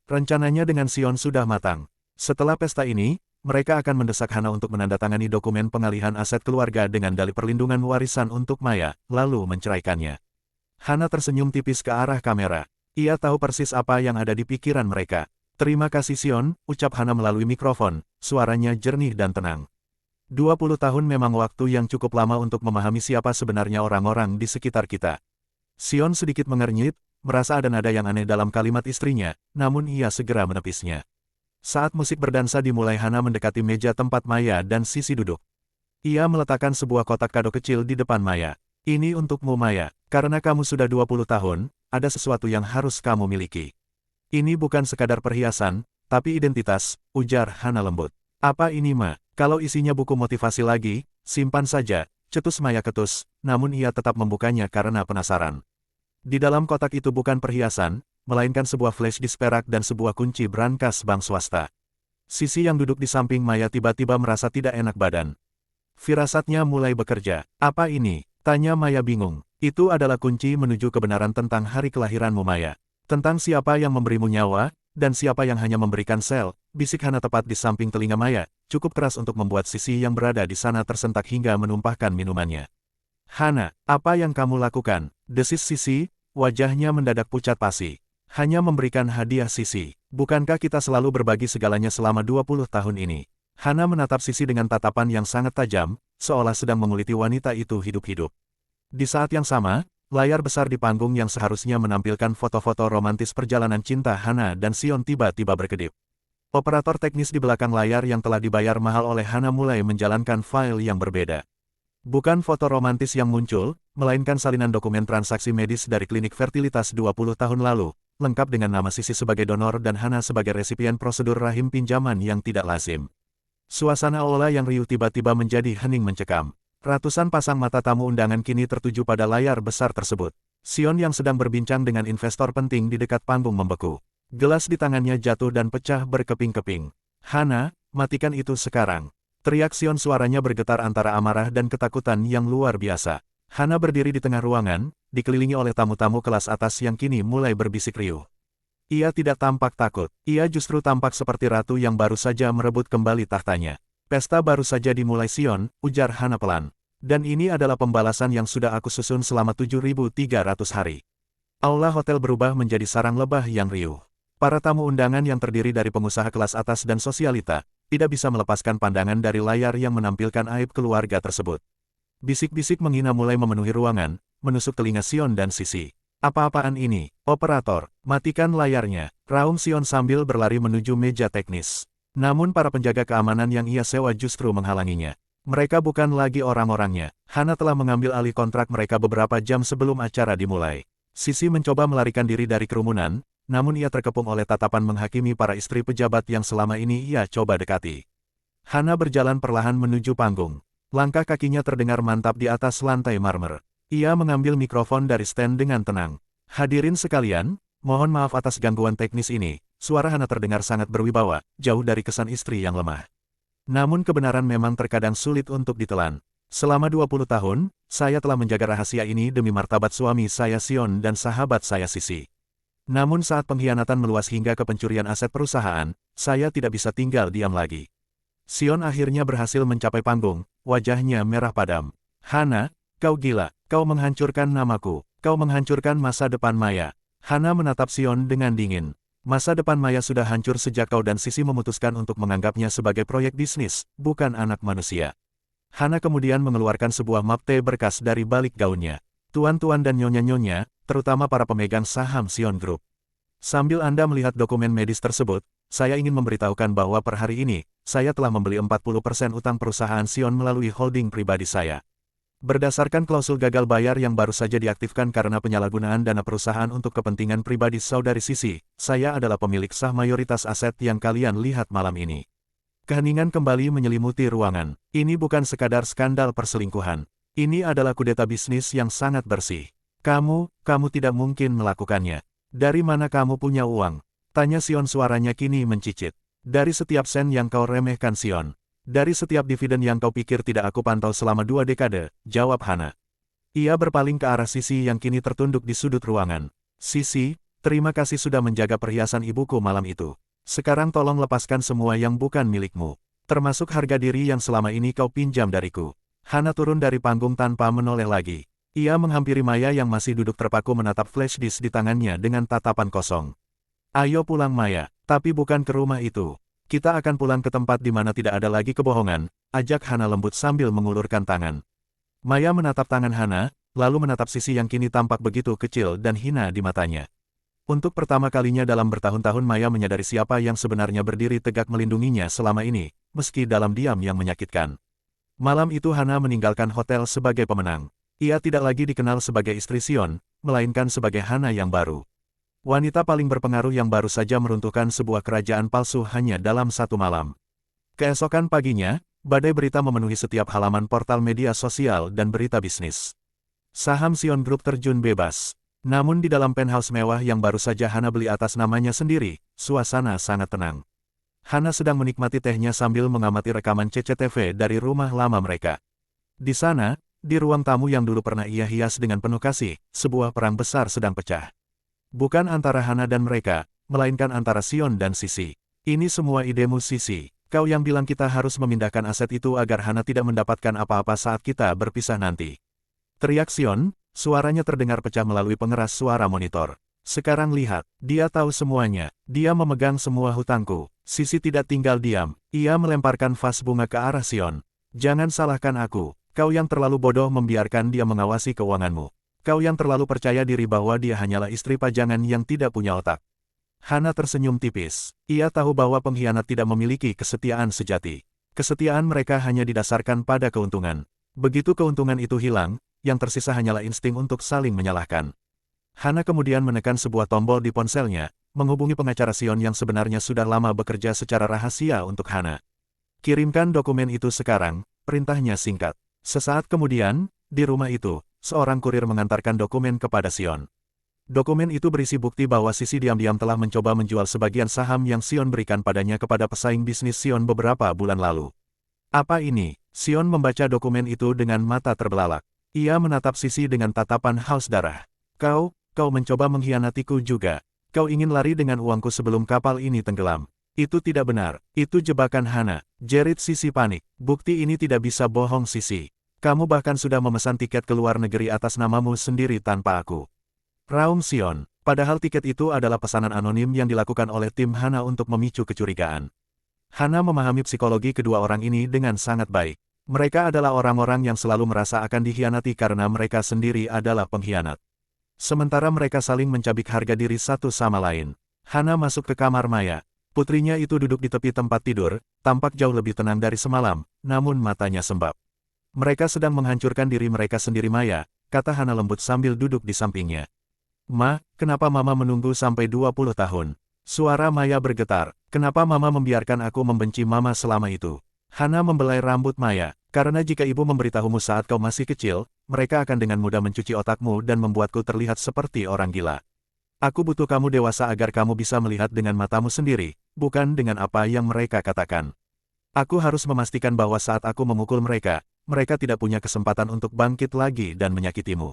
Rencananya dengan Sion sudah matang. Setelah pesta ini, mereka akan mendesak Hana untuk menandatangani dokumen pengalihan aset keluarga dengan dalih perlindungan warisan untuk Maya, lalu menceraikannya. Hana tersenyum tipis ke arah kamera. Ia tahu persis apa yang ada di pikiran mereka. Terima kasih Sion, ucap Hana melalui mikrofon, suaranya jernih dan tenang. 20 tahun memang waktu yang cukup lama untuk memahami siapa sebenarnya orang-orang di sekitar kita. Sion sedikit mengernyit, merasa ada nada yang aneh dalam kalimat istrinya, namun ia segera menepisnya. Saat musik berdansa dimulai Hana mendekati meja tempat Maya dan Sisi duduk. Ia meletakkan sebuah kotak kado kecil di depan Maya. Ini untukmu Maya, karena kamu sudah 20 tahun, ada sesuatu yang harus kamu miliki. Ini bukan sekadar perhiasan, tapi identitas, ujar Hana lembut. Apa ini Ma? Kalau isinya buku motivasi lagi, simpan saja, cetus Maya ketus, namun ia tetap membukanya karena penasaran. Di dalam kotak itu bukan perhiasan, melainkan sebuah flash disk perak dan sebuah kunci brankas bank swasta. Sisi yang duduk di samping Maya tiba-tiba merasa tidak enak badan. Firasatnya mulai bekerja. Apa ini? Tanya Maya bingung. Itu adalah kunci menuju kebenaran tentang hari kelahiranmu Maya. Tentang siapa yang memberimu nyawa, dan siapa yang hanya memberikan sel, bisik Hana tepat di samping telinga Maya, cukup keras untuk membuat Sisi yang berada di sana tersentak hingga menumpahkan minumannya. Hana, apa yang kamu lakukan? Desis Sisi, wajahnya mendadak pucat pasi. Hanya memberikan hadiah Sisi. Bukankah kita selalu berbagi segalanya selama 20 tahun ini? Hana menatap Sisi dengan tatapan yang sangat tajam, seolah sedang menguliti wanita itu hidup-hidup. Di saat yang sama, layar besar di panggung yang seharusnya menampilkan foto-foto romantis perjalanan cinta Hana dan Sion tiba-tiba berkedip. Operator teknis di belakang layar yang telah dibayar mahal oleh Hana mulai menjalankan file yang berbeda. Bukan foto romantis yang muncul, melainkan salinan dokumen transaksi medis dari klinik fertilitas 20 tahun lalu, lengkap dengan nama Sisi sebagai donor dan Hana sebagai resipien prosedur rahim pinjaman yang tidak lazim. Suasana aula yang riuh tiba-tiba menjadi hening mencekam. Ratusan pasang mata tamu undangan kini tertuju pada layar besar tersebut. Sion yang sedang berbincang dengan investor penting di dekat panggung membeku. Gelas di tangannya jatuh dan pecah berkeping-keping. Hana, matikan itu sekarang. Teriak Sion, suaranya bergetar antara amarah dan ketakutan yang luar biasa. Hana berdiri di tengah ruangan, dikelilingi oleh tamu-tamu kelas atas yang kini mulai berbisik riuh. Ia tidak tampak takut, ia justru tampak seperti ratu yang baru saja merebut kembali tahtanya. Pesta baru saja dimulai Sion, ujar Hana pelan. Dan ini adalah pembalasan yang sudah aku susun selama 7.300 hari. Aula hotel berubah menjadi sarang lebah yang riuh. Para tamu undangan yang terdiri dari pengusaha kelas atas dan sosialita, tidak bisa melepaskan pandangan dari layar yang menampilkan aib keluarga tersebut. Bisik-bisik menghina mulai memenuhi ruangan, menusuk telinga Sion dan Sisi. Apa-apaan ini? Operator, matikan layarnya, raung Sion sambil berlari menuju meja teknis. Namun para penjaga keamanan yang ia sewa justru menghalanginya. Mereka bukan lagi orang-orangnya. Hana telah mengambil alih kontrak mereka beberapa jam sebelum acara dimulai. Sisi mencoba melarikan diri dari kerumunan, namun ia terkepung oleh tatapan menghakimi para istri pejabat yang selama ini ia coba dekati. Hana berjalan perlahan menuju panggung. Langkah kakinya terdengar mantap di atas lantai marmer. Ia mengambil mikrofon dari stand dengan tenang. Hadirin sekalian, mohon maaf atas gangguan teknis ini. Suara Hana terdengar sangat berwibawa, jauh dari kesan istri yang lemah. Namun kebenaran memang terkadang sulit untuk ditelan. Selama 20 tahun, saya telah menjaga rahasia ini demi martabat suami saya Sion dan sahabat saya Sisi. Namun saat pengkhianatan meluas hingga ke pencurian aset perusahaan, saya tidak bisa tinggal diam lagi. Sion akhirnya berhasil mencapai panggung, wajahnya merah padam. Hana, kau gila, kau menghancurkan namaku, kau menghancurkan masa depan Maya. Hana menatap Sion dengan dingin. Masa depan Maya sudah hancur sejak kau dan Sisi memutuskan untuk menganggapnya sebagai proyek bisnis, bukan anak manusia. Hana kemudian mengeluarkan sebuah map teh berkas dari balik gaunnya. Tuan-tuan dan nyonya-nyonya, terutama para pemegang saham Sion Group. Sambil Anda melihat dokumen medis tersebut, saya ingin memberitahukan bahwa per hari ini, saya telah membeli 40% utang perusahaan Sion melalui holding pribadi saya. Berdasarkan klausul gagal bayar yang baru saja diaktifkan karena penyalahgunaan dana perusahaan untuk kepentingan pribadi saudari Sisi, saya adalah pemilik sah mayoritas aset yang kalian lihat malam ini. Keheningan kembali menyelimuti ruangan. Ini bukan sekadar skandal perselingkuhan. Ini adalah kudeta bisnis yang sangat bersih. Kamu tidak mungkin melakukannya. Dari mana kamu punya uang? Tanya Sion, suaranya kini mencicit. Dari setiap sen yang kau remehkan Sion. Dari setiap dividen yang kau pikir tidak aku pantau selama 2 dekade, jawab Hana. Ia berpaling ke arah Sisi yang kini tertunduk di sudut ruangan. Sisi, terima kasih sudah menjaga perhiasan ibuku malam itu. Sekarang tolong lepaskan semua yang bukan milikmu. Termasuk harga diri yang selama ini kau pinjam dariku. Hana turun dari panggung tanpa menoleh lagi. Ia menghampiri Maya yang masih duduk terpaku menatap flash disk di tangannya dengan tatapan kosong. Ayo pulang Maya, tapi bukan ke rumah itu. Kita akan pulang ke tempat di mana tidak ada lagi kebohongan, ajak Hana lembut sambil mengulurkan tangan. Maya menatap tangan Hana, lalu menatap Sisi yang kini tampak begitu kecil dan hina di matanya. Untuk pertama kalinya dalam bertahun-tahun Maya menyadari siapa yang sebenarnya berdiri tegak melindunginya selama ini, meski dalam diam yang menyakitkan. Malam itu Hana meninggalkan hotel sebagai pemenang. Ia tidak lagi dikenal sebagai istri Sion, melainkan sebagai Hana yang baru. Wanita paling berpengaruh yang baru saja meruntuhkan sebuah kerajaan palsu hanya dalam 1 malam. Keesokan paginya, badai berita memenuhi setiap halaman portal media sosial dan berita bisnis. Saham Sion Group terjun bebas. Namun di dalam penthouse mewah yang baru saja Hana beli atas namanya sendiri, suasana sangat tenang. Hana sedang menikmati tehnya sambil mengamati rekaman CCTV dari rumah lama mereka. Di sana, di ruang tamu yang dulu pernah ia hias dengan penuh kasih, sebuah perang besar sedang pecah. Bukan antara Hana dan mereka, melainkan antara Sion dan Sisi. Ini semua idemu Sisi. Kau yang bilang kita harus memindahkan aset itu agar Hana tidak mendapatkan apa-apa saat kita berpisah nanti. Teriak Sion, suaranya terdengar pecah melalui pengeras suara monitor. Sekarang lihat, dia tahu semuanya. Dia memegang semua hutangku. Sisi tidak tinggal diam. Ia melemparkan vas bunga ke arah Sion. Jangan salahkan aku. Kau yang terlalu bodoh membiarkan dia mengawasi keuanganmu. Kau yang terlalu percaya diri bahwa dia hanyalah istri pajangan yang tidak punya otak. Hana tersenyum tipis. Ia tahu bahwa pengkhianat tidak memiliki kesetiaan sejati. Kesetiaan mereka hanya didasarkan pada keuntungan. Begitu keuntungan itu hilang, yang tersisa hanyalah insting untuk saling menyalahkan. Hana kemudian menekan sebuah tombol di ponselnya, menghubungi pengacara Sion yang sebenarnya sudah lama bekerja secara rahasia untuk Hana. Kirimkan dokumen itu sekarang, perintahnya singkat. Sesaat kemudian, di rumah itu, seorang kurir mengantarkan dokumen kepada Sion. Dokumen itu berisi bukti bahwa Sisi diam-diam telah mencoba menjual sebagian saham yang Sion berikan padanya kepada pesaing bisnis Sion beberapa bulan lalu. Apa ini? Sion membaca dokumen itu dengan mata terbelalak. Ia menatap Sisi dengan tatapan haus darah. Kau mencoba mengkhianatiku juga. Kau ingin lari dengan uangku sebelum kapal ini tenggelam. Itu tidak benar. Itu jebakan Hana. Jerit Sisi panik. Bukti ini tidak bisa bohong Sisi. Kamu bahkan sudah memesan tiket ke luar negeri atas namamu sendiri tanpa aku. Raung Sion. Padahal tiket itu adalah pesanan anonim yang dilakukan oleh tim Hana untuk memicu kecurigaan. Hana memahami psikologi kedua orang ini dengan sangat baik. Mereka adalah orang-orang yang selalu merasa akan dikhianati karena mereka sendiri adalah pengkhianat. Sementara mereka saling mencabik harga diri satu sama lain. Hana masuk ke kamar Maya. Putrinya itu duduk di tepi tempat tidur, tampak jauh lebih tenang dari semalam, namun matanya sembab. Mereka sedang menghancurkan diri mereka sendiri Maya, kata Hana lembut sambil duduk di sampingnya. Ma, kenapa Mama menunggu sampai 20 tahun? Suara Maya bergetar. Kenapa Mama membiarkan aku membenci Mama selama itu? Hana membelai rambut Maya. Karena jika ibu memberitahumu saat kau masih kecil, mereka akan dengan mudah mencuci otakmu dan membuatku terlihat seperti orang gila. Aku butuh kamu dewasa agar kamu bisa melihat dengan matamu sendiri, bukan dengan apa yang mereka katakan. Aku harus memastikan bahwa saat aku memukul mereka, mereka tidak punya kesempatan untuk bangkit lagi dan menyakitimu.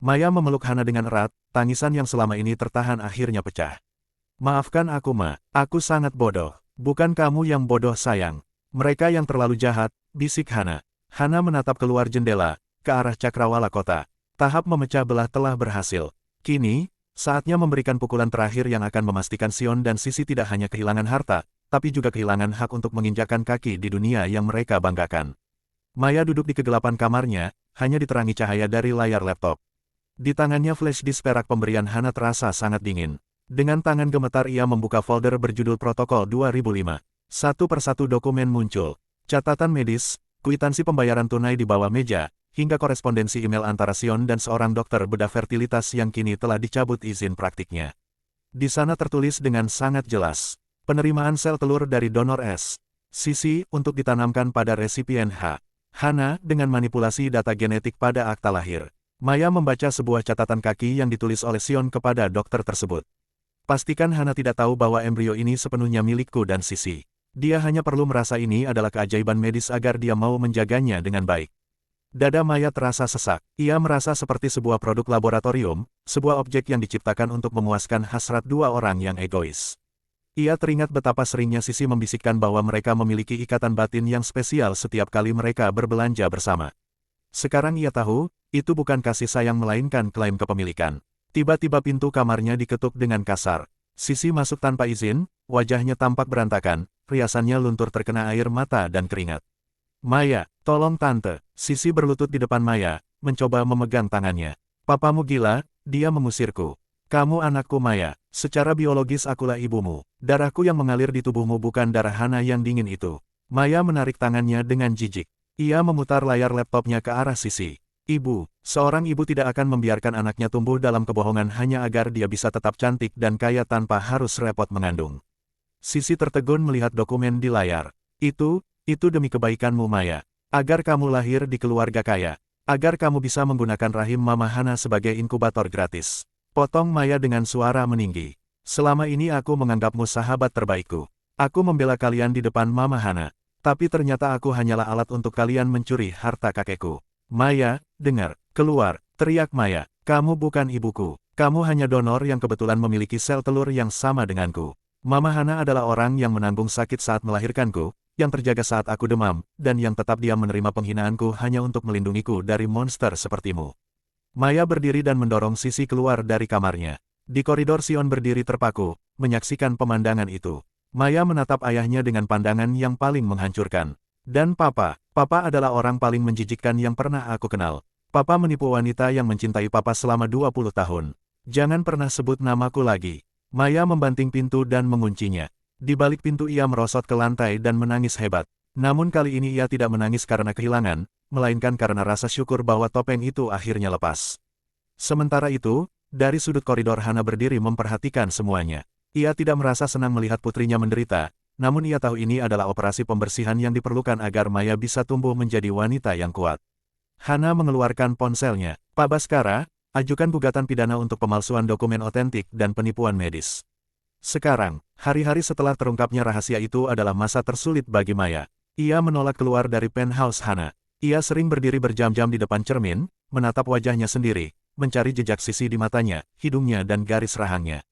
Maya memeluk Hana dengan erat, tangisan yang selama ini tertahan akhirnya pecah. Maafkan aku Ma, aku sangat bodoh. Bukan kamu yang bodoh sayang. Mereka yang terlalu jahat, bisik Hana. Hana menatap keluar jendela, ke arah cakrawala kota. Tahap memecah belah telah berhasil. Kini, saatnya memberikan pukulan terakhir yang akan memastikan Sion dan Sisi tidak hanya kehilangan harta, tapi juga kehilangan hak untuk menginjakkan kaki di dunia yang mereka banggakan. Maya duduk di kegelapan kamarnya, hanya diterangi cahaya dari layar laptop. Di tangannya flash disk perak pemberian Hana terasa sangat dingin. Dengan tangan gemetar ia membuka folder berjudul Protokol 2005. Satu persatu dokumen muncul. Catatan medis, kwitansi pembayaran tunai di bawah meja, hingga korespondensi email antara Sion dan seorang dokter bedah fertilitas yang kini telah dicabut izin praktiknya. Di sana tertulis dengan sangat jelas, penerimaan sel telur dari donor S. Sisi untuk ditanamkan pada resipien H. Hana dengan manipulasi data genetik pada akta lahir. Maya membaca sebuah catatan kaki yang ditulis oleh Sion kepada dokter tersebut. Pastikan Hana tidak tahu bahwa embrio ini sepenuhnya milikku dan Sisi. Dia hanya perlu merasa ini adalah keajaiban medis agar dia mau menjaganya dengan baik. Dada Maya terasa sesak. Ia merasa seperti sebuah produk laboratorium, sebuah objek yang diciptakan untuk memuaskan hasrat dua orang yang egois. Ia teringat betapa seringnya Sisi membisikkan bahwa mereka memiliki ikatan batin yang spesial setiap kali mereka berbelanja bersama. Sekarang ia tahu, itu bukan kasih sayang melainkan klaim kepemilikan. Tiba-tiba pintu kamarnya diketuk dengan kasar. Sisi masuk tanpa izin, wajahnya tampak berantakan, riasannya luntur terkena air mata dan keringat. Maya, tolong tante. Sisi berlutut di depan Maya, mencoba memegang tangannya. Papamu gila, dia mengusirku. Kamu anakku Maya, secara biologis akulah ibumu. Darahku yang mengalir di tubuhmu bukan darah Hana yang dingin itu. Maya menarik tangannya dengan jijik. Ia memutar layar laptopnya ke arah Sisi. Ibu, seorang ibu tidak akan membiarkan anaknya tumbuh dalam kebohongan hanya agar dia bisa tetap cantik dan kaya tanpa harus repot mengandung. Sisi tertegun melihat dokumen di layar. Itu demi kebaikanmu Maya. Agar kamu lahir di keluarga kaya. Agar kamu bisa menggunakan rahim Mama Hana sebagai inkubator gratis. Potong Maya dengan suara meninggi. Selama ini aku menganggapmu sahabat terbaikku. Aku membela kalian di depan Mama Hana. Tapi ternyata aku hanyalah alat untuk kalian mencuri harta kakekku. Maya, dengar, keluar, teriak Maya. Kamu bukan ibuku. Kamu hanya donor yang kebetulan memiliki sel telur yang sama denganku. Mama Hana adalah orang yang menanggung sakit saat melahirkanku, yang terjaga saat aku demam, dan yang tetap diam menerima penghinaanku hanya untuk melindungiku dari monster sepertimu. Maya berdiri dan mendorong Sisi keluar dari kamarnya. Di koridor Sion berdiri terpaku, menyaksikan pemandangan itu. Maya menatap ayahnya dengan pandangan yang paling menghancurkan. Dan Papa adalah orang paling menjijikkan yang pernah aku kenal. Papa menipu wanita yang mencintai Papa selama 20 tahun. Jangan pernah sebut namaku lagi. Maya membanting pintu dan menguncinya. Di balik pintu ia merosot ke lantai dan menangis hebat. Namun kali ini ia tidak menangis karena kehilangan, melainkan karena rasa syukur bahwa topeng itu akhirnya lepas. Sementara itu, dari sudut koridor Hana berdiri memperhatikan semuanya. Ia tidak merasa senang melihat putrinya menderita, namun ia tahu ini adalah operasi pembersihan yang diperlukan agar Maya bisa tumbuh menjadi wanita yang kuat. Hana mengeluarkan ponselnya. Pak Baskara, ajukan gugatan pidana untuk pemalsuan dokumen otentik dan penipuan medis. Sekarang, hari-hari setelah terungkapnya rahasia itu adalah masa tersulit bagi Maya. Ia menolak keluar dari penthouse Hana. Ia sering berdiri berjam-jam di depan cermin, menatap wajahnya sendiri, mencari jejak sisi di matanya, hidungnya dan garis rahangnya.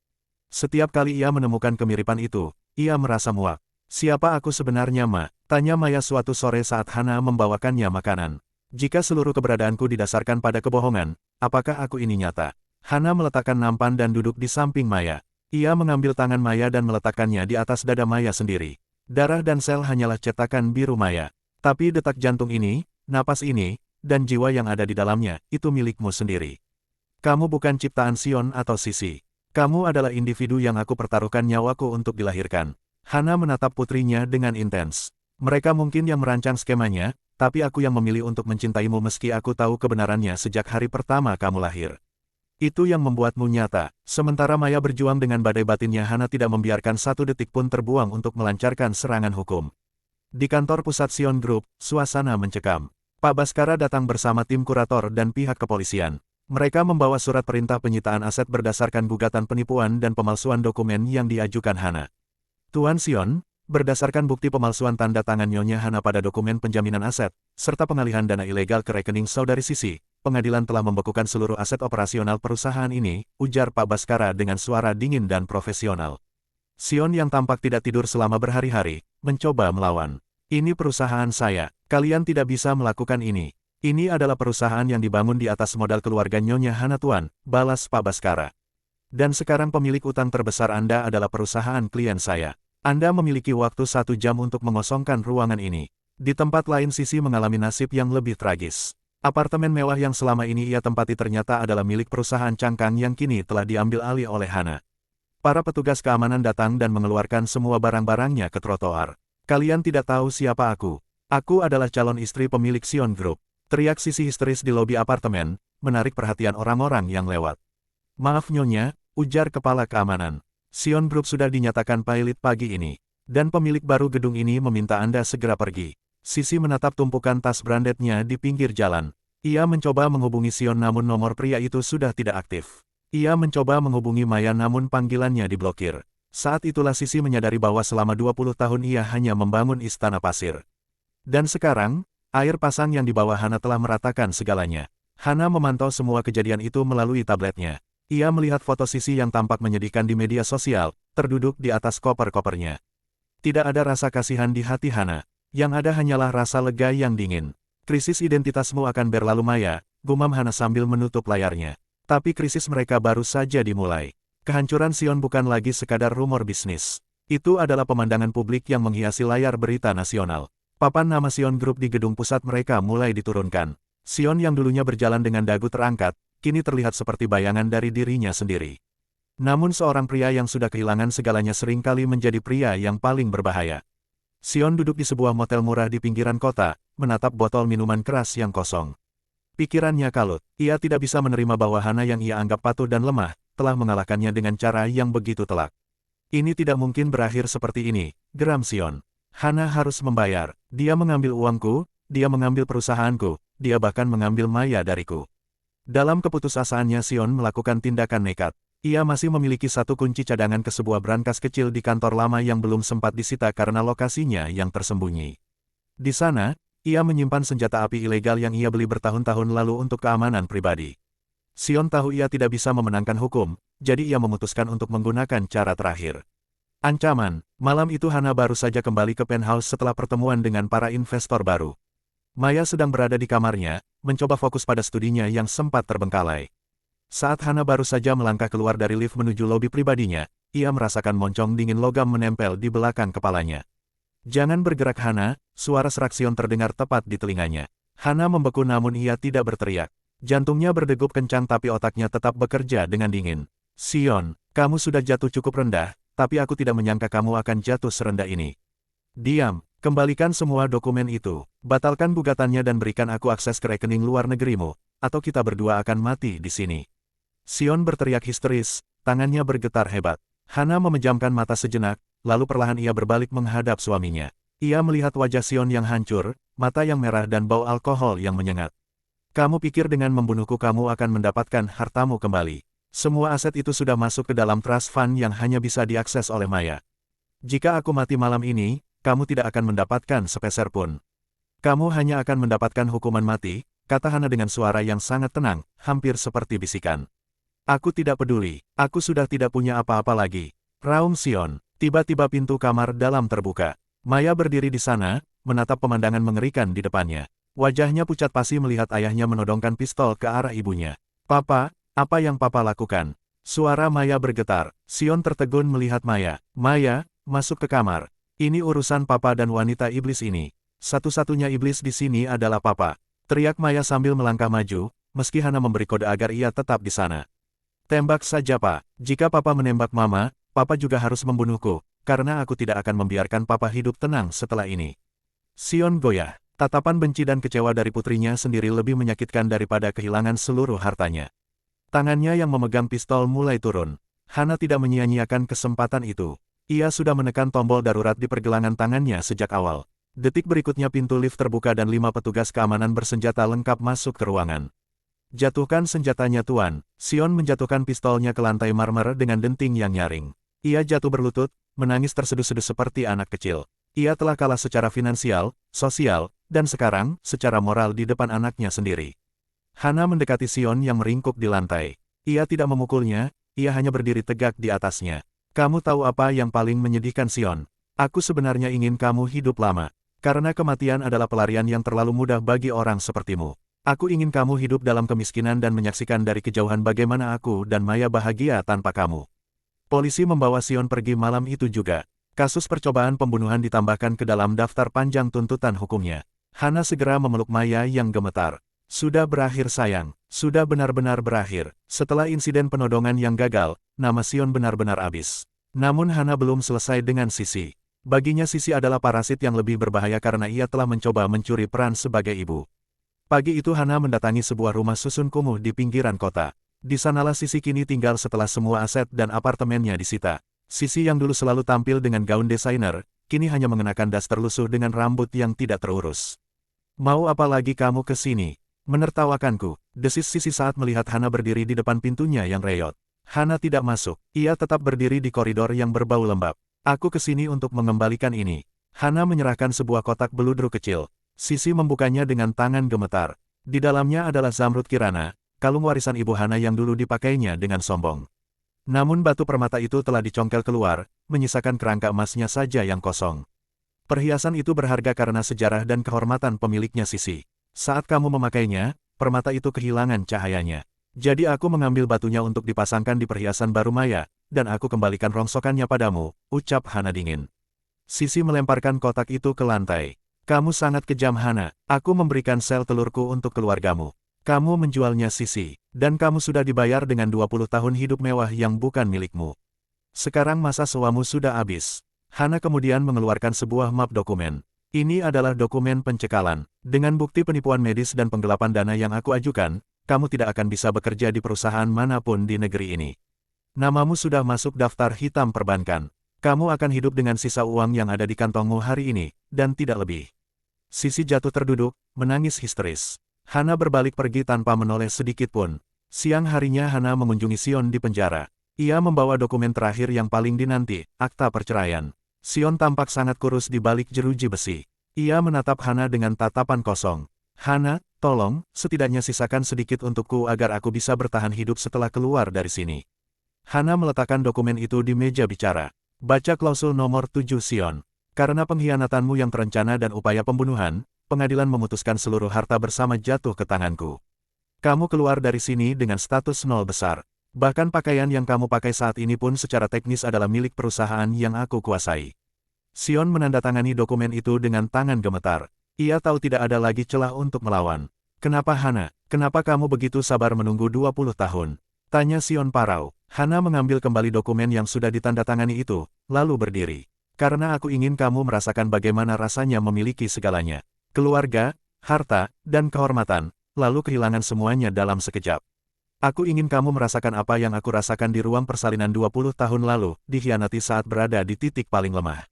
Setiap kali ia menemukan kemiripan itu, ia merasa muak. Siapa aku sebenarnya, Ma? Tanya Maya suatu sore saat Hana membawakannya makanan. Jika seluruh keberadaanku didasarkan pada kebohongan, apakah aku ini nyata? Hana meletakkan nampan dan duduk di samping Maya. Ia mengambil tangan Maya dan meletakkannya di atas dada Maya sendiri. Darah dan sel hanyalah cetakan biru Maya. Tapi detak jantung ini, napas ini, dan jiwa yang ada di dalamnya, itu milikmu sendiri. Kamu bukan ciptaan Sion atau Sisi. Kamu adalah individu yang aku pertaruhkan nyawaku untuk dilahirkan. Hana menatap putrinya dengan intens. Mereka mungkin yang merancang skemanya, tapi aku yang memilih untuk mencintaimu meski aku tahu kebenarannya sejak hari pertama kamu lahir. Itu yang membuatmu nyata. Sementara Maya berjuang dengan badai batinnya, Hana tidak membiarkan satu detik pun terbuang untuk melancarkan serangan hukum. Di kantor pusat Sion Group, suasana mencekam. Pak Baskara datang bersama tim kurator dan pihak kepolisian. Mereka membawa surat perintah penyitaan aset berdasarkan gugatan penipuan dan pemalsuan dokumen yang diajukan Hana. Tuan Sion, berdasarkan bukti pemalsuan tanda tangan Nyonya Hana pada dokumen penjaminan aset, serta pengalihan dana ilegal ke rekening saudari Sisi, pengadilan telah membekukan seluruh aset operasional perusahaan ini, ujar Pak Baskara dengan suara dingin dan profesional. Sion yang tampak tidak tidur selama berhari-hari, mencoba melawan. Ini perusahaan saya, kalian tidak bisa melakukan ini. Ini adalah perusahaan yang dibangun di atas modal keluarga Nyonya Hana Tuan, balas Pak Baskara. Dan sekarang pemilik utang terbesar Anda adalah perusahaan klien saya. Anda memiliki waktu 1 jam untuk mengosongkan ruangan ini. Di tempat lain Sisi mengalami nasib yang lebih tragis. Apartemen mewah yang selama ini ia tempati ternyata adalah milik perusahaan cangkang yang kini telah diambil alih oleh Hana. Para petugas keamanan datang dan mengeluarkan semua barang-barangnya ke trotoar. Kalian tidak tahu siapa aku. Aku adalah calon istri pemilik Sion Group. Teriak Sisi histeris di lobi apartemen, menarik perhatian orang-orang yang lewat. Maaf Nyonya, ujar kepala keamanan. Sion Group sudah dinyatakan pailit pagi ini. Dan pemilik baru gedung ini meminta Anda segera pergi. Sisi menatap tumpukan tas brandednya di pinggir jalan. Ia mencoba menghubungi Sion namun nomor pria itu sudah tidak aktif. Ia mencoba menghubungi Maya namun panggilannya diblokir. Saat itulah Sisi menyadari bahwa selama 20 tahun ia hanya membangun istana pasir. Dan sekarang, air pasang yang dibawa Hana telah meratakan segalanya. Hana memantau semua kejadian itu melalui tabletnya. Ia melihat foto Sisi yang tampak menyedihkan di media sosial, terduduk di atas koper-kopernya. Tidak ada rasa kasihan di hati Hana. Yang ada hanyalah rasa lega yang dingin. Krisis identitasmu akan berlalu Maya, gumam Hana sambil menutup layarnya. Tapi krisis mereka baru saja dimulai. Kehancuran Sion bukan lagi sekadar rumor bisnis. Itu adalah pemandangan publik yang menghiasi layar berita nasional. Papan nama Sion Group di gedung pusat mereka mulai diturunkan. Sion yang dulunya berjalan dengan dagu terangkat, kini terlihat seperti bayangan dari dirinya sendiri. Namun seorang pria yang sudah kehilangan segalanya seringkali menjadi pria yang paling berbahaya. Sion duduk di sebuah motel murah di pinggiran kota, menatap botol minuman keras yang kosong. Pikirannya kalut, ia tidak bisa menerima bahwa Hana yang ia anggap patuh dan lemah, telah mengalahkannya dengan cara yang begitu telak. Ini tidak mungkin berakhir seperti ini, geram Sion. Hana harus membayar. Dia mengambil uangku, dia mengambil perusahaanku, dia bahkan mengambil Maya dariku. Dalam keputusasaannya Sion melakukan tindakan nekat. Ia masih memiliki satu kunci cadangan ke sebuah brankas kecil di kantor lama yang belum sempat disita karena lokasinya yang tersembunyi. Di sana, ia menyimpan senjata api ilegal yang ia beli bertahun-tahun lalu untuk keamanan pribadi. Sion tahu ia tidak bisa memenangkan hukum, jadi ia memutuskan untuk menggunakan cara terakhir. Ancaman. Malam itu Hana baru saja kembali ke penthouse setelah pertemuan dengan para investor baru. Maya sedang berada di kamarnya, mencoba fokus pada studinya yang sempat terbengkalai. Saat Hana baru saja melangkah keluar dari lift menuju lobi pribadinya, ia merasakan moncong dingin logam menempel di belakang kepalanya. Jangan bergerak Hana, suara serak Sion terdengar tepat di telinganya. Hana membeku namun ia tidak berteriak. Jantungnya berdegup kencang tapi otaknya tetap bekerja dengan dingin. Sion, kamu sudah jatuh cukup rendah. Tapi aku tidak menyangka kamu akan jatuh serendah ini. Diam, kembalikan semua dokumen itu, batalkan gugatannya dan berikan aku akses ke rekening luar negerimu, atau kita berdua akan mati di sini. Sion berteriak histeris, tangannya bergetar hebat. Hana memejamkan mata sejenak, lalu perlahan ia berbalik menghadap suaminya. Ia melihat wajah Sion yang hancur, mata yang merah dan bau alkohol yang menyengat. Kamu pikir dengan membunuhku kamu akan mendapatkan hartamu kembali. Semua aset itu sudah masuk ke dalam trust fund yang hanya bisa diakses oleh Maya. Jika aku mati malam ini, kamu tidak akan mendapatkan sepeser pun. Kamu hanya akan mendapatkan hukuman mati, kata Hana dengan suara yang sangat tenang, hampir seperti bisikan. Aku tidak peduli, aku sudah tidak punya apa-apa lagi. Raung Sion. Tiba-tiba pintu kamar dalam terbuka. Maya berdiri di sana, menatap pemandangan mengerikan di depannya. Wajahnya pucat pasi melihat ayahnya menodongkan pistol ke arah ibunya. Papa, apa yang papa lakukan? Suara Maya bergetar. Sion tertegun melihat Maya. Maya, masuk ke kamar. Ini urusan papa dan wanita iblis ini. Satu-satunya iblis di sini adalah papa. Teriak Maya sambil melangkah maju, meski Hana memberi kode agar ia tetap di sana. Tembak saja Pak. Jika papa menembak mama, papa juga harus membunuhku, karena aku tidak akan membiarkan papa hidup tenang setelah ini. Sion goyah. Tatapan benci dan kecewa dari putrinya sendiri lebih menyakitkan daripada kehilangan seluruh hartanya. Tangannya yang memegang pistol mulai turun. Hana tidak menyia-nyiakan kesempatan itu. Ia sudah menekan tombol darurat di pergelangan tangannya sejak awal. Detik berikutnya pintu lift terbuka dan 5 petugas keamanan bersenjata lengkap masuk ke ruangan. Jatuhkan senjatanya Tuan. Sion menjatuhkan pistolnya ke lantai marmer dengan denting yang nyaring. Ia jatuh berlutut, menangis terseduh-seduh seperti anak kecil. Ia telah kalah secara finansial, sosial, dan sekarang, secara moral di depan anaknya sendiri. Hana mendekati Sion yang meringkuk di lantai. Ia tidak memukulnya, ia hanya berdiri tegak di atasnya. Kamu tahu apa yang paling menyedihkan Sion? Aku sebenarnya ingin kamu hidup lama. Karena kematian adalah pelarian yang terlalu mudah bagi orang sepertimu. Aku ingin kamu hidup dalam kemiskinan dan menyaksikan dari kejauhan bagaimana aku dan Maya bahagia tanpa kamu. Polisi membawa Sion pergi malam itu juga. Kasus percobaan pembunuhan ditambahkan ke dalam daftar panjang tuntutan hukumnya. Hana segera memeluk Maya yang gemetar. Sudah berakhir sayang, sudah benar-benar berakhir. Setelah insiden penodongan yang gagal, nama Sion benar-benar habis. Namun Hana belum selesai dengan Sisi. Baginya Sisi adalah parasit yang lebih berbahaya karena ia telah mencoba mencuri peran sebagai ibu. Pagi itu Hana mendatangi sebuah rumah susun kumuh di pinggiran kota. Di sanalah Sisi kini tinggal setelah semua aset dan apartemennya disita. Sisi yang dulu selalu tampil dengan gaun desainer, kini hanya mengenakan das terlusuh dengan rambut yang tidak terurus. Mau apa lagi kamu ke sini? Menertawakanku, desis Sisi saat melihat Hana berdiri di depan pintunya yang reyot. Hana tidak masuk, ia tetap berdiri di koridor yang berbau lembab. Aku ke sini untuk mengembalikan ini. Hana menyerahkan sebuah kotak beludru kecil. Sisi membukanya dengan tangan gemetar. Di dalamnya adalah zamrud kirana, kalung warisan ibu Hana yang dulu dipakainya dengan sombong. Namun batu permata itu telah dicongkel keluar, menyisakan kerangka emasnya saja yang kosong. Perhiasan itu berharga karena sejarah dan kehormatan pemiliknya Sisi. Saat kamu memakainya, permata itu kehilangan cahayanya. Jadi aku mengambil batunya untuk dipasangkan di perhiasan baru Maya, dan aku kembalikan rongsokannya padamu, ucap Hana dingin. Sisi melemparkan kotak itu ke lantai. Kamu sangat kejam Hana, aku memberikan sel telurku untuk keluargamu. Kamu menjualnya Sisi, dan kamu sudah dibayar dengan 20 tahun hidup mewah yang bukan milikmu. Sekarang masa sewamu sudah habis. Hana kemudian mengeluarkan sebuah map dokumen. Ini adalah dokumen pencekalan. Dengan bukti penipuan medis dan penggelapan dana yang aku ajukan, kamu tidak akan bisa bekerja di perusahaan manapun di negeri ini. Namamu sudah masuk daftar hitam perbankan. Kamu akan hidup dengan sisa uang yang ada di kantongmu hari ini, dan tidak lebih. Sisi jatuh terduduk, menangis histeris. Hana berbalik pergi tanpa menoleh sedikit pun. Siang harinya Hana mengunjungi Sion di penjara. Ia membawa dokumen terakhir yang paling dinanti, akta perceraian. Sion tampak sangat kurus di balik jeruji besi. Ia menatap Hana dengan tatapan kosong. Hana, tolong, setidaknya sisakan sedikit untukku agar aku bisa bertahan hidup setelah keluar dari sini. Hana meletakkan dokumen itu di meja bicara. Baca klausul nomor 7 Sion. Karena pengkhianatanmu yang terencana dan upaya pembunuhan, pengadilan memutuskan seluruh harta bersama jatuh ke tanganku. Kamu keluar dari sini dengan status nol besar. Bahkan pakaian yang kamu pakai saat ini pun secara teknis adalah milik perusahaan yang aku kuasai. Sion menandatangani dokumen itu dengan tangan gemetar. Ia tahu tidak ada lagi celah untuk melawan. Kenapa Hana? Kenapa kamu begitu sabar menunggu 20 tahun? Tanya Sion parau. Hana mengambil kembali dokumen yang sudah ditandatangani itu, lalu berdiri. Karena aku ingin kamu merasakan bagaimana rasanya memiliki segalanya. Keluarga, harta, dan kehormatan, lalu kehilangan semuanya dalam sekejap. Aku ingin kamu merasakan apa yang aku rasakan di ruang persalinan 20 tahun lalu, dikhianati saat berada di titik paling lemah.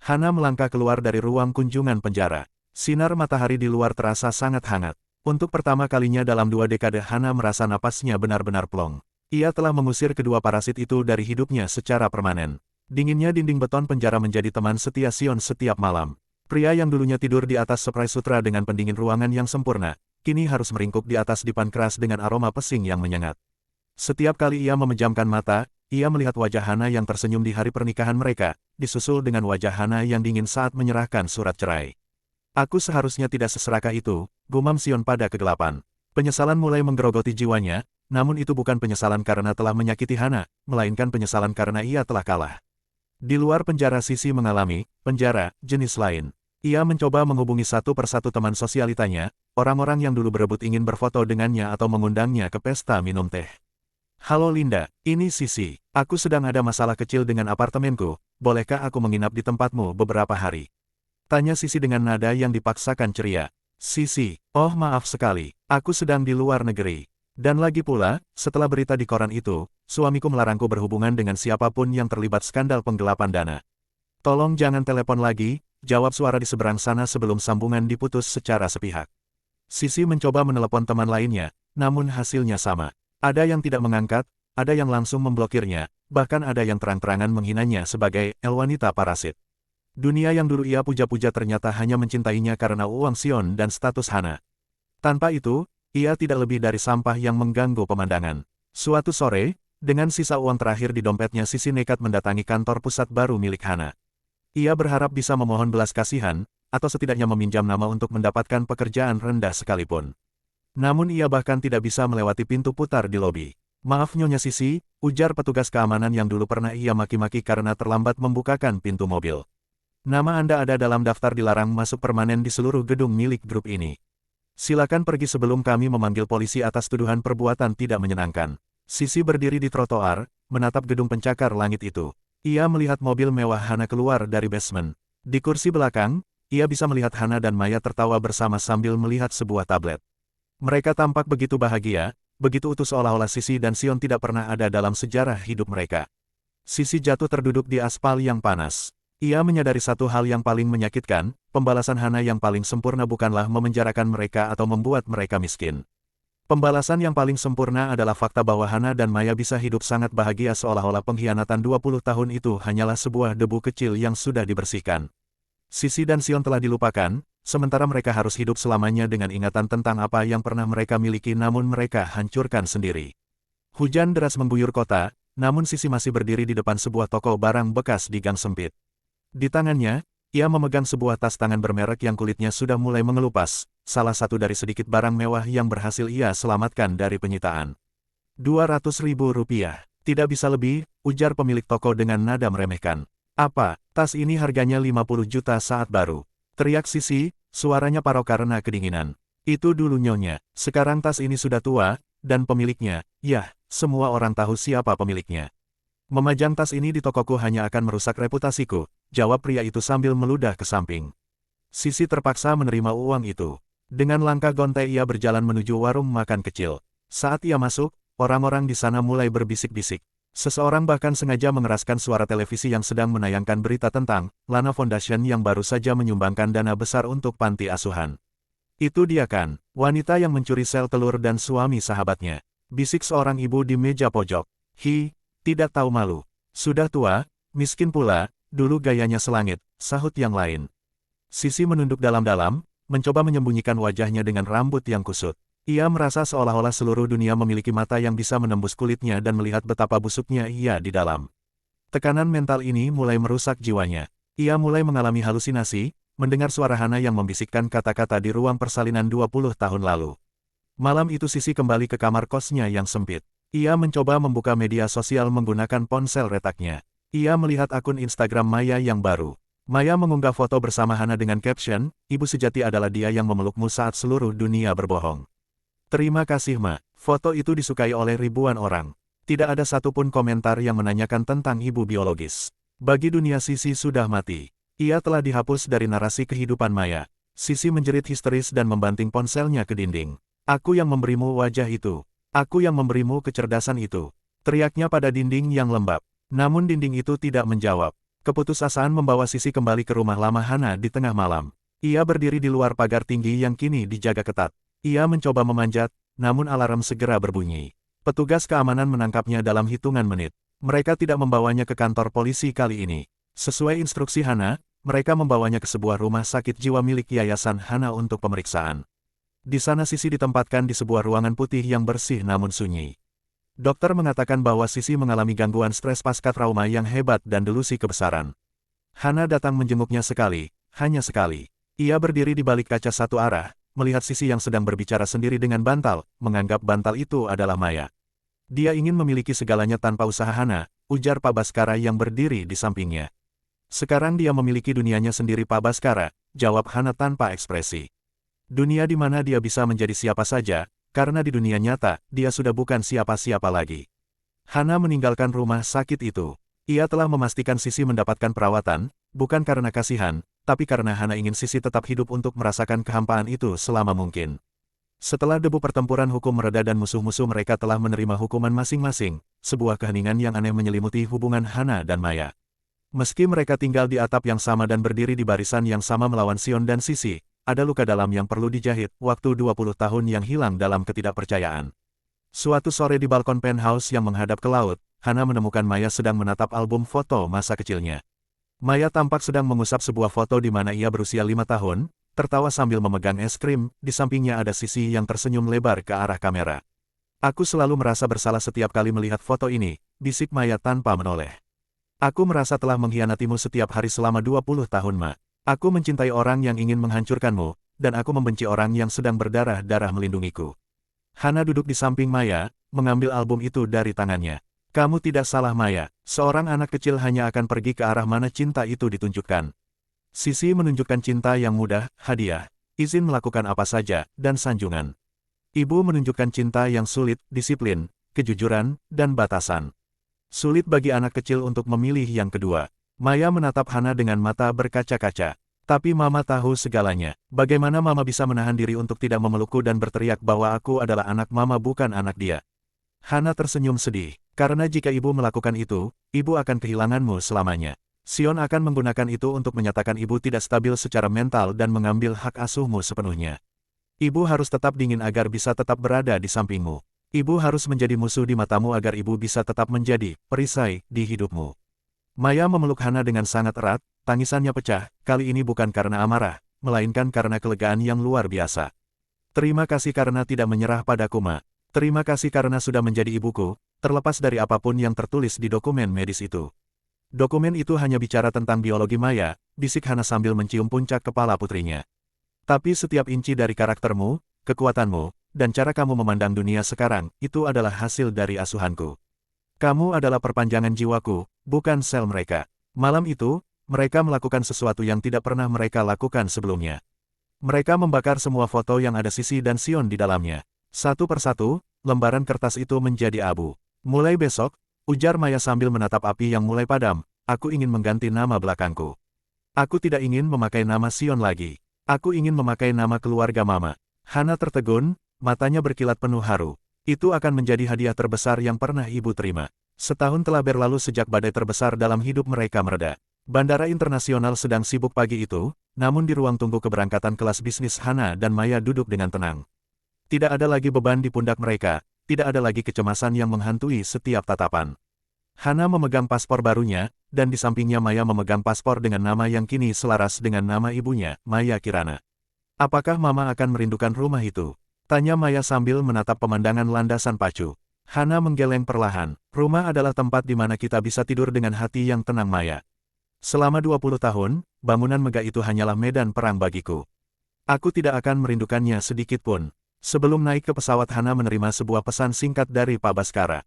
Hana melangkah keluar dari ruang kunjungan penjara. Sinar matahari di luar terasa sangat hangat. Untuk pertama kalinya dalam 2 dekade Hana merasa napasnya benar-benar plong. Ia telah mengusir kedua parasit itu dari hidupnya secara permanen. Dinginnya dinding beton penjara menjadi teman setia Sion setiap malam. Pria yang dulunya tidur di atas spray sutra dengan pendingin ruangan yang sempurna, kini harus meringkuk di atas dipan keras dengan aroma pesing yang menyengat. Setiap kali ia memejamkan mata, ia melihat wajah Hana yang tersenyum di hari pernikahan mereka, disusul dengan wajah Hana yang dingin saat menyerahkan surat cerai. Aku seharusnya tidak seserakah itu, gumam Sion pada kegelapan. Penyesalan mulai menggerogoti jiwanya, namun itu bukan penyesalan karena telah menyakiti Hana, melainkan penyesalan karena ia telah kalah. Di luar penjara Sisi mengalami penjara jenis lain. Ia mencoba menghubungi satu persatu teman sosialitanya, orang-orang yang dulu berebut ingin berfoto dengannya atau mengundangnya ke pesta minum teh. Halo Linda, ini Sisi. Aku sedang ada masalah kecil dengan apartemenku, bolehkah aku menginap di tempatmu beberapa hari? Tanya Sisi dengan nada yang dipaksakan ceria. Sisi, oh maaf sekali, aku sedang di luar negeri. Dan lagi pula, setelah berita di koran itu, suamiku melarangku berhubungan dengan siapapun yang terlibat skandal penggelapan dana. Tolong jangan telepon lagi, jawab suara di seberang sana sebelum sambungan diputus secara sepihak. Sisi mencoba menelepon teman lainnya, namun hasilnya sama. Ada yang tidak mengangkat, ada yang langsung memblokirnya, bahkan ada yang terang-terangan menghinanya sebagai wanita parasit. Dunia yang dulu ia puja-puja ternyata hanya mencintainya karena uang Sion dan status Hana. Tanpa itu, ia tidak lebih dari sampah yang mengganggu pemandangan. Suatu sore, dengan sisa uang terakhir di dompetnya Sisi nekat mendatangi kantor pusat baru milik Hana. Ia berharap bisa memohon belas kasihan, atau setidaknya meminjam nama untuk mendapatkan pekerjaan rendah sekalipun. Namun ia bahkan tidak bisa melewati pintu putar di lobi. Maaf Nyonya Sisi, ujar petugas keamanan yang dulu pernah ia maki-maki karena terlambat membukakan pintu mobil. Nama Anda ada dalam daftar dilarang masuk permanen di seluruh gedung milik grup ini. Silakan pergi sebelum kami memanggil polisi atas tuduhan perbuatan tidak menyenangkan. Sisi berdiri di trotoar, menatap gedung pencakar langit itu. Ia melihat mobil mewah Hana keluar dari basement. Di kursi belakang, ia bisa melihat Hana dan Maya tertawa bersama sambil melihat sebuah tablet. Mereka tampak begitu bahagia, begitu utuh seolah-olah Sisi dan Sion tidak pernah ada dalam sejarah hidup mereka. Sisi jatuh terduduk di aspal yang panas. Ia menyadari satu hal yang paling menyakitkan, pembalasan Hana yang paling sempurna bukanlah memenjarakan mereka atau membuat mereka miskin. Pembalasan yang paling sempurna adalah fakta bahwa Hana dan Maya bisa hidup sangat bahagia seolah-olah pengkhianatan 20 tahun itu hanyalah sebuah debu kecil yang sudah dibersihkan. Sisi dan Sion telah dilupakan, sementara mereka harus hidup selamanya dengan ingatan tentang apa yang pernah mereka miliki namun mereka hancurkan sendiri. Hujan deras mengguyur kota, namun Sisi masih berdiri di depan sebuah toko barang bekas di gang sempit. Di tangannya, ia memegang sebuah tas tangan bermerek yang kulitnya sudah mulai mengelupas, salah satu dari sedikit barang mewah yang berhasil ia selamatkan dari penyitaan. 200.000 rupiah. Tidak bisa lebih, ujar pemilik toko dengan nada meremehkan. Apa, tas ini harganya 50 juta saat baru. Teriak Sisi, suaranya parau karena kedinginan. Itu dulu Nyonya, sekarang tas ini sudah tua, dan pemiliknya, yah, semua orang tahu siapa pemiliknya. Memajang tas ini di tokoku hanya akan merusak reputasiku, jawab pria itu sambil meludah ke samping. Sisi terpaksa menerima uang itu. Dengan langkah gontai ia berjalan menuju warung makan kecil. Saat ia masuk, orang-orang di sana mulai berbisik-bisik. Seseorang bahkan sengaja mengeraskan suara televisi yang sedang menayangkan berita tentang Lana Foundation yang baru saja menyumbangkan dana besar untuk panti asuhan. Itu dia kan, wanita yang mencuri sel telur dan suami sahabatnya. Bisik seorang ibu di meja pojok. Tidak tahu malu. Sudah tua, miskin pula, dulu gayanya selangit, sahut yang lain. Sisi menunduk dalam-dalam, mencoba menyembunyikan wajahnya dengan rambut yang kusut. Ia merasa seolah-olah seluruh dunia memiliki mata yang bisa menembus kulitnya dan melihat betapa busuknya ia di dalam. Tekanan mental ini mulai merusak jiwanya. Ia mulai mengalami halusinasi, mendengar suara Hana yang membisikkan kata-kata di ruang persalinan 20 tahun lalu. Malam itu Sisi kembali ke kamar kosnya yang sempit. Ia mencoba membuka media sosial menggunakan ponsel retaknya. Ia melihat akun Instagram Maya yang baru. Maya mengunggah foto bersama Hana dengan caption, "Ibu sejati adalah dia yang memelukmu saat seluruh dunia berbohong." Terima kasih Ma, foto itu disukai oleh ribuan orang. Tidak ada satupun komentar yang menanyakan tentang ibu biologis. Bagi dunia Sisi sudah mati. Ia telah dihapus dari narasi kehidupan Maya. Sisi menjerit histeris dan membanting ponselnya ke dinding. Aku yang memberimu wajah itu. Aku yang memberimu kecerdasan itu. Teriaknya pada dinding yang lembab. Namun dinding itu tidak menjawab. Keputusasaan membawa Sisi kembali ke rumah lama Hana di tengah malam. Ia berdiri di luar pagar tinggi yang kini dijaga ketat. Ia mencoba memanjat, namun alarm segera berbunyi. Petugas keamanan menangkapnya dalam hitungan menit. Mereka tidak membawanya ke kantor polisi kali ini. Sesuai instruksi Hana, mereka membawanya ke sebuah rumah sakit jiwa milik Yayasan Hana untuk pemeriksaan. Di sana Sisi ditempatkan di sebuah ruangan putih yang bersih namun sunyi. Dokter mengatakan bahwa Sisi mengalami gangguan stres pasca trauma yang hebat dan delusi kebesaran. Hana datang menjenguknya sekali, hanya sekali. Ia berdiri di balik kaca satu arah, melihat Sisi yang sedang berbicara sendiri dengan bantal, menganggap bantal itu adalah Maya. Dia ingin memiliki segalanya tanpa usaha Hana, ujar Pak Baskara yang berdiri di sampingnya. Sekarang dia memiliki dunianya sendiri Pak Baskara, jawab Hana tanpa ekspresi. Dunia di mana dia bisa menjadi siapa saja, karena di dunia nyata, dia sudah bukan siapa-siapa lagi. Hana meninggalkan rumah sakit itu. Ia telah memastikan Sisi mendapatkan perawatan, bukan karena kasihan, tapi karena Hana ingin Sisi tetap hidup untuk merasakan kehampaan itu selama mungkin. Setelah debu pertempuran hukum mereda dan musuh-musuh mereka telah menerima hukuman masing-masing, sebuah keheningan yang aneh menyelimuti hubungan Hana dan Maya. Meski mereka tinggal di atap yang sama dan berdiri di barisan yang sama melawan Sion dan Sisi, ada luka dalam yang perlu dijahit, waktu 20 tahun yang hilang dalam ketidakpercayaan. Suatu sore di balkon penthouse yang menghadap ke laut, Hana menemukan Maya sedang menatap album foto masa kecilnya. Maya tampak sedang mengusap sebuah foto di mana ia berusia 5 tahun, tertawa sambil memegang es krim, di sampingnya ada Sisi yang tersenyum lebar ke arah kamera. Aku selalu merasa bersalah setiap kali melihat foto ini, bisik Maya tanpa menoleh. Aku merasa telah mengkhianatimu setiap hari selama 20 tahun, Ma. Aku mencintai orang yang ingin menghancurkanmu, dan aku membenci orang yang sedang berdarah-darah melindungiku. Hana duduk di samping Maya, mengambil album itu dari tangannya. Kamu tidak salah Maya, seorang anak kecil hanya akan pergi ke arah mana cinta itu ditunjukkan. Sisi menunjukkan cinta yang mudah, hadiah, izin melakukan apa saja, dan sanjungan. Ibu menunjukkan cinta yang sulit, disiplin, kejujuran, dan batasan. Sulit bagi anak kecil untuk memilih yang kedua. Maya menatap Hana dengan mata berkaca-kaca. Tapi Mama tahu segalanya. Bagaimana Mama bisa menahan diri untuk tidak memelukku dan berteriak bahwa aku adalah anak Mama bukan anak dia? Hana tersenyum sedih. Karena jika ibu melakukan itu, ibu akan kehilanganmu selamanya. Sion akan menggunakan itu untuk menyatakan ibu tidak stabil secara mental dan mengambil hak asuhmu sepenuhnya. Ibu harus tetap dingin agar bisa tetap berada di sampingmu. Ibu harus menjadi musuh di matamu agar ibu bisa tetap menjadi perisai di hidupmu. Maya memeluk Hana dengan sangat erat, tangisannya pecah, kali ini bukan karena amarah, melainkan karena kelegaan yang luar biasa. Terima kasih karena tidak menyerah padaku, Ma. Terima kasih karena sudah menjadi ibuku, terlepas dari apapun yang tertulis di dokumen medis itu. Dokumen itu hanya bicara tentang biologi Maya, bisik Hana sambil mencium puncak kepala putrinya. Tapi setiap inci dari karaktermu, kekuatanmu, dan cara kamu memandang dunia sekarang, itu adalah hasil dari asuhanku. Kamu adalah perpanjangan jiwaku, bukan sel mereka. Malam itu, mereka melakukan sesuatu yang tidak pernah mereka lakukan sebelumnya. Mereka membakar semua foto yang ada Sisi dan Sion di dalamnya. Satu persatu, lembaran kertas itu menjadi abu. Mulai besok, ujar Maya sambil menatap api yang mulai padam, aku ingin mengganti nama belakangku. Aku tidak ingin memakai nama Sion lagi. Aku ingin memakai nama keluarga Mama. Hana tertegun, matanya berkilat penuh haru. Itu akan menjadi hadiah terbesar yang pernah ibu terima. Setahun telah berlalu sejak badai terbesar dalam hidup mereka mereda. Bandara internasional sedang sibuk pagi itu, namun di ruang tunggu keberangkatan kelas bisnis Hana dan Maya duduk dengan tenang. Tidak ada lagi beban di pundak mereka, tidak ada lagi kecemasan yang menghantui setiap tatapan. Hana memegang paspor barunya, dan di sampingnya Maya memegang paspor dengan nama yang kini selaras dengan nama ibunya, Maya Kirana. Apakah Mama akan merindukan rumah itu? Tanya Maya sambil menatap pemandangan landasan pacu. Hana menggeleng perlahan. Rumah adalah tempat di mana kita bisa tidur dengan hati yang tenang Maya. Selama 20 tahun, bangunan megah itu hanyalah medan perang bagiku. Aku tidak akan merindukannya sedikit pun. Sebelum naik ke pesawat Hana menerima sebuah pesan singkat dari Pak Baskara.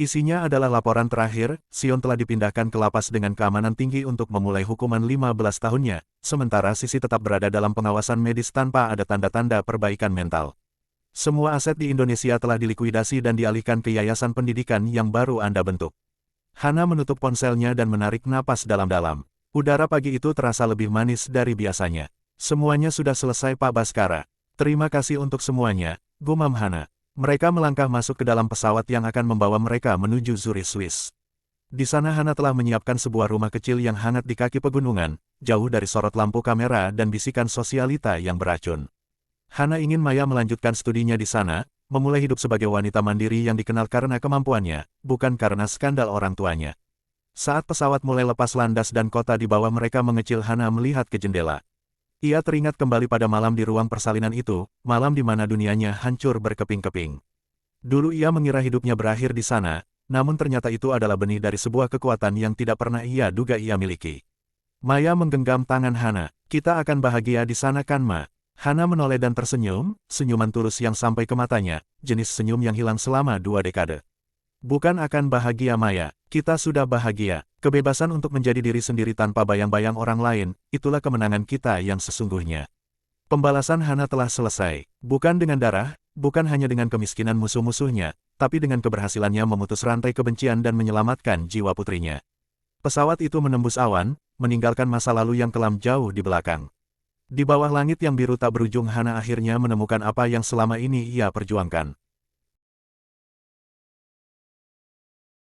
Isinya adalah laporan terakhir, Sion telah dipindahkan ke lapas dengan keamanan tinggi untuk memulai hukuman 15 tahunnya, sementara Sisi tetap berada dalam pengawasan medis tanpa ada tanda-tanda perbaikan mental. Semua aset di Indonesia telah dilikuidasi dan dialihkan ke yayasan pendidikan yang baru Anda bentuk. Hana menutup ponselnya dan menarik napas dalam-dalam. Udara pagi itu terasa lebih manis dari biasanya. Semuanya sudah selesai Pak Baskara. Terima kasih untuk semuanya, gumam Hana. Mereka melangkah masuk ke dalam pesawat yang akan membawa mereka menuju Zurich, Swiss. Di sana Hana telah menyiapkan sebuah rumah kecil yang hangat di kaki pegunungan, jauh dari sorot lampu kamera dan bisikan sosialita yang beracun. Hana ingin Maya melanjutkan studinya di sana, memulai hidup sebagai wanita mandiri yang dikenal karena kemampuannya, bukan karena skandal orang tuanya. Saat pesawat mulai lepas landas dan kota di bawah mereka mengecil, Hana melihat ke jendela. Ia teringat kembali pada malam di ruang persalinan itu, malam di mana dunianya hancur berkeping-keping. Dulu ia mengira hidupnya berakhir di sana, namun ternyata itu adalah benih dari sebuah kekuatan yang tidak pernah ia duga ia miliki. Maya menggenggam tangan Hana. Kita akan bahagia di sana kan, Ma? Hana menoleh dan tersenyum, senyuman tulus yang sampai ke matanya, jenis senyum yang hilang selama 2 dekade. Bukan akan bahagia, Maya. Kita sudah bahagia. Kebebasan untuk menjadi diri sendiri tanpa bayang-bayang orang lain, itulah kemenangan kita yang sesungguhnya. Pembalasan Hana telah selesai. Bukan dengan darah, bukan hanya dengan kemiskinan musuh-musuhnya, tapi dengan keberhasilannya memutus rantai kebencian dan menyelamatkan jiwa putrinya. Pesawat itu menembus awan, meninggalkan masa lalu yang kelam jauh di belakang. Di bawah langit yang biru tak berujung, Hana akhirnya menemukan apa yang selama ini ia perjuangkan.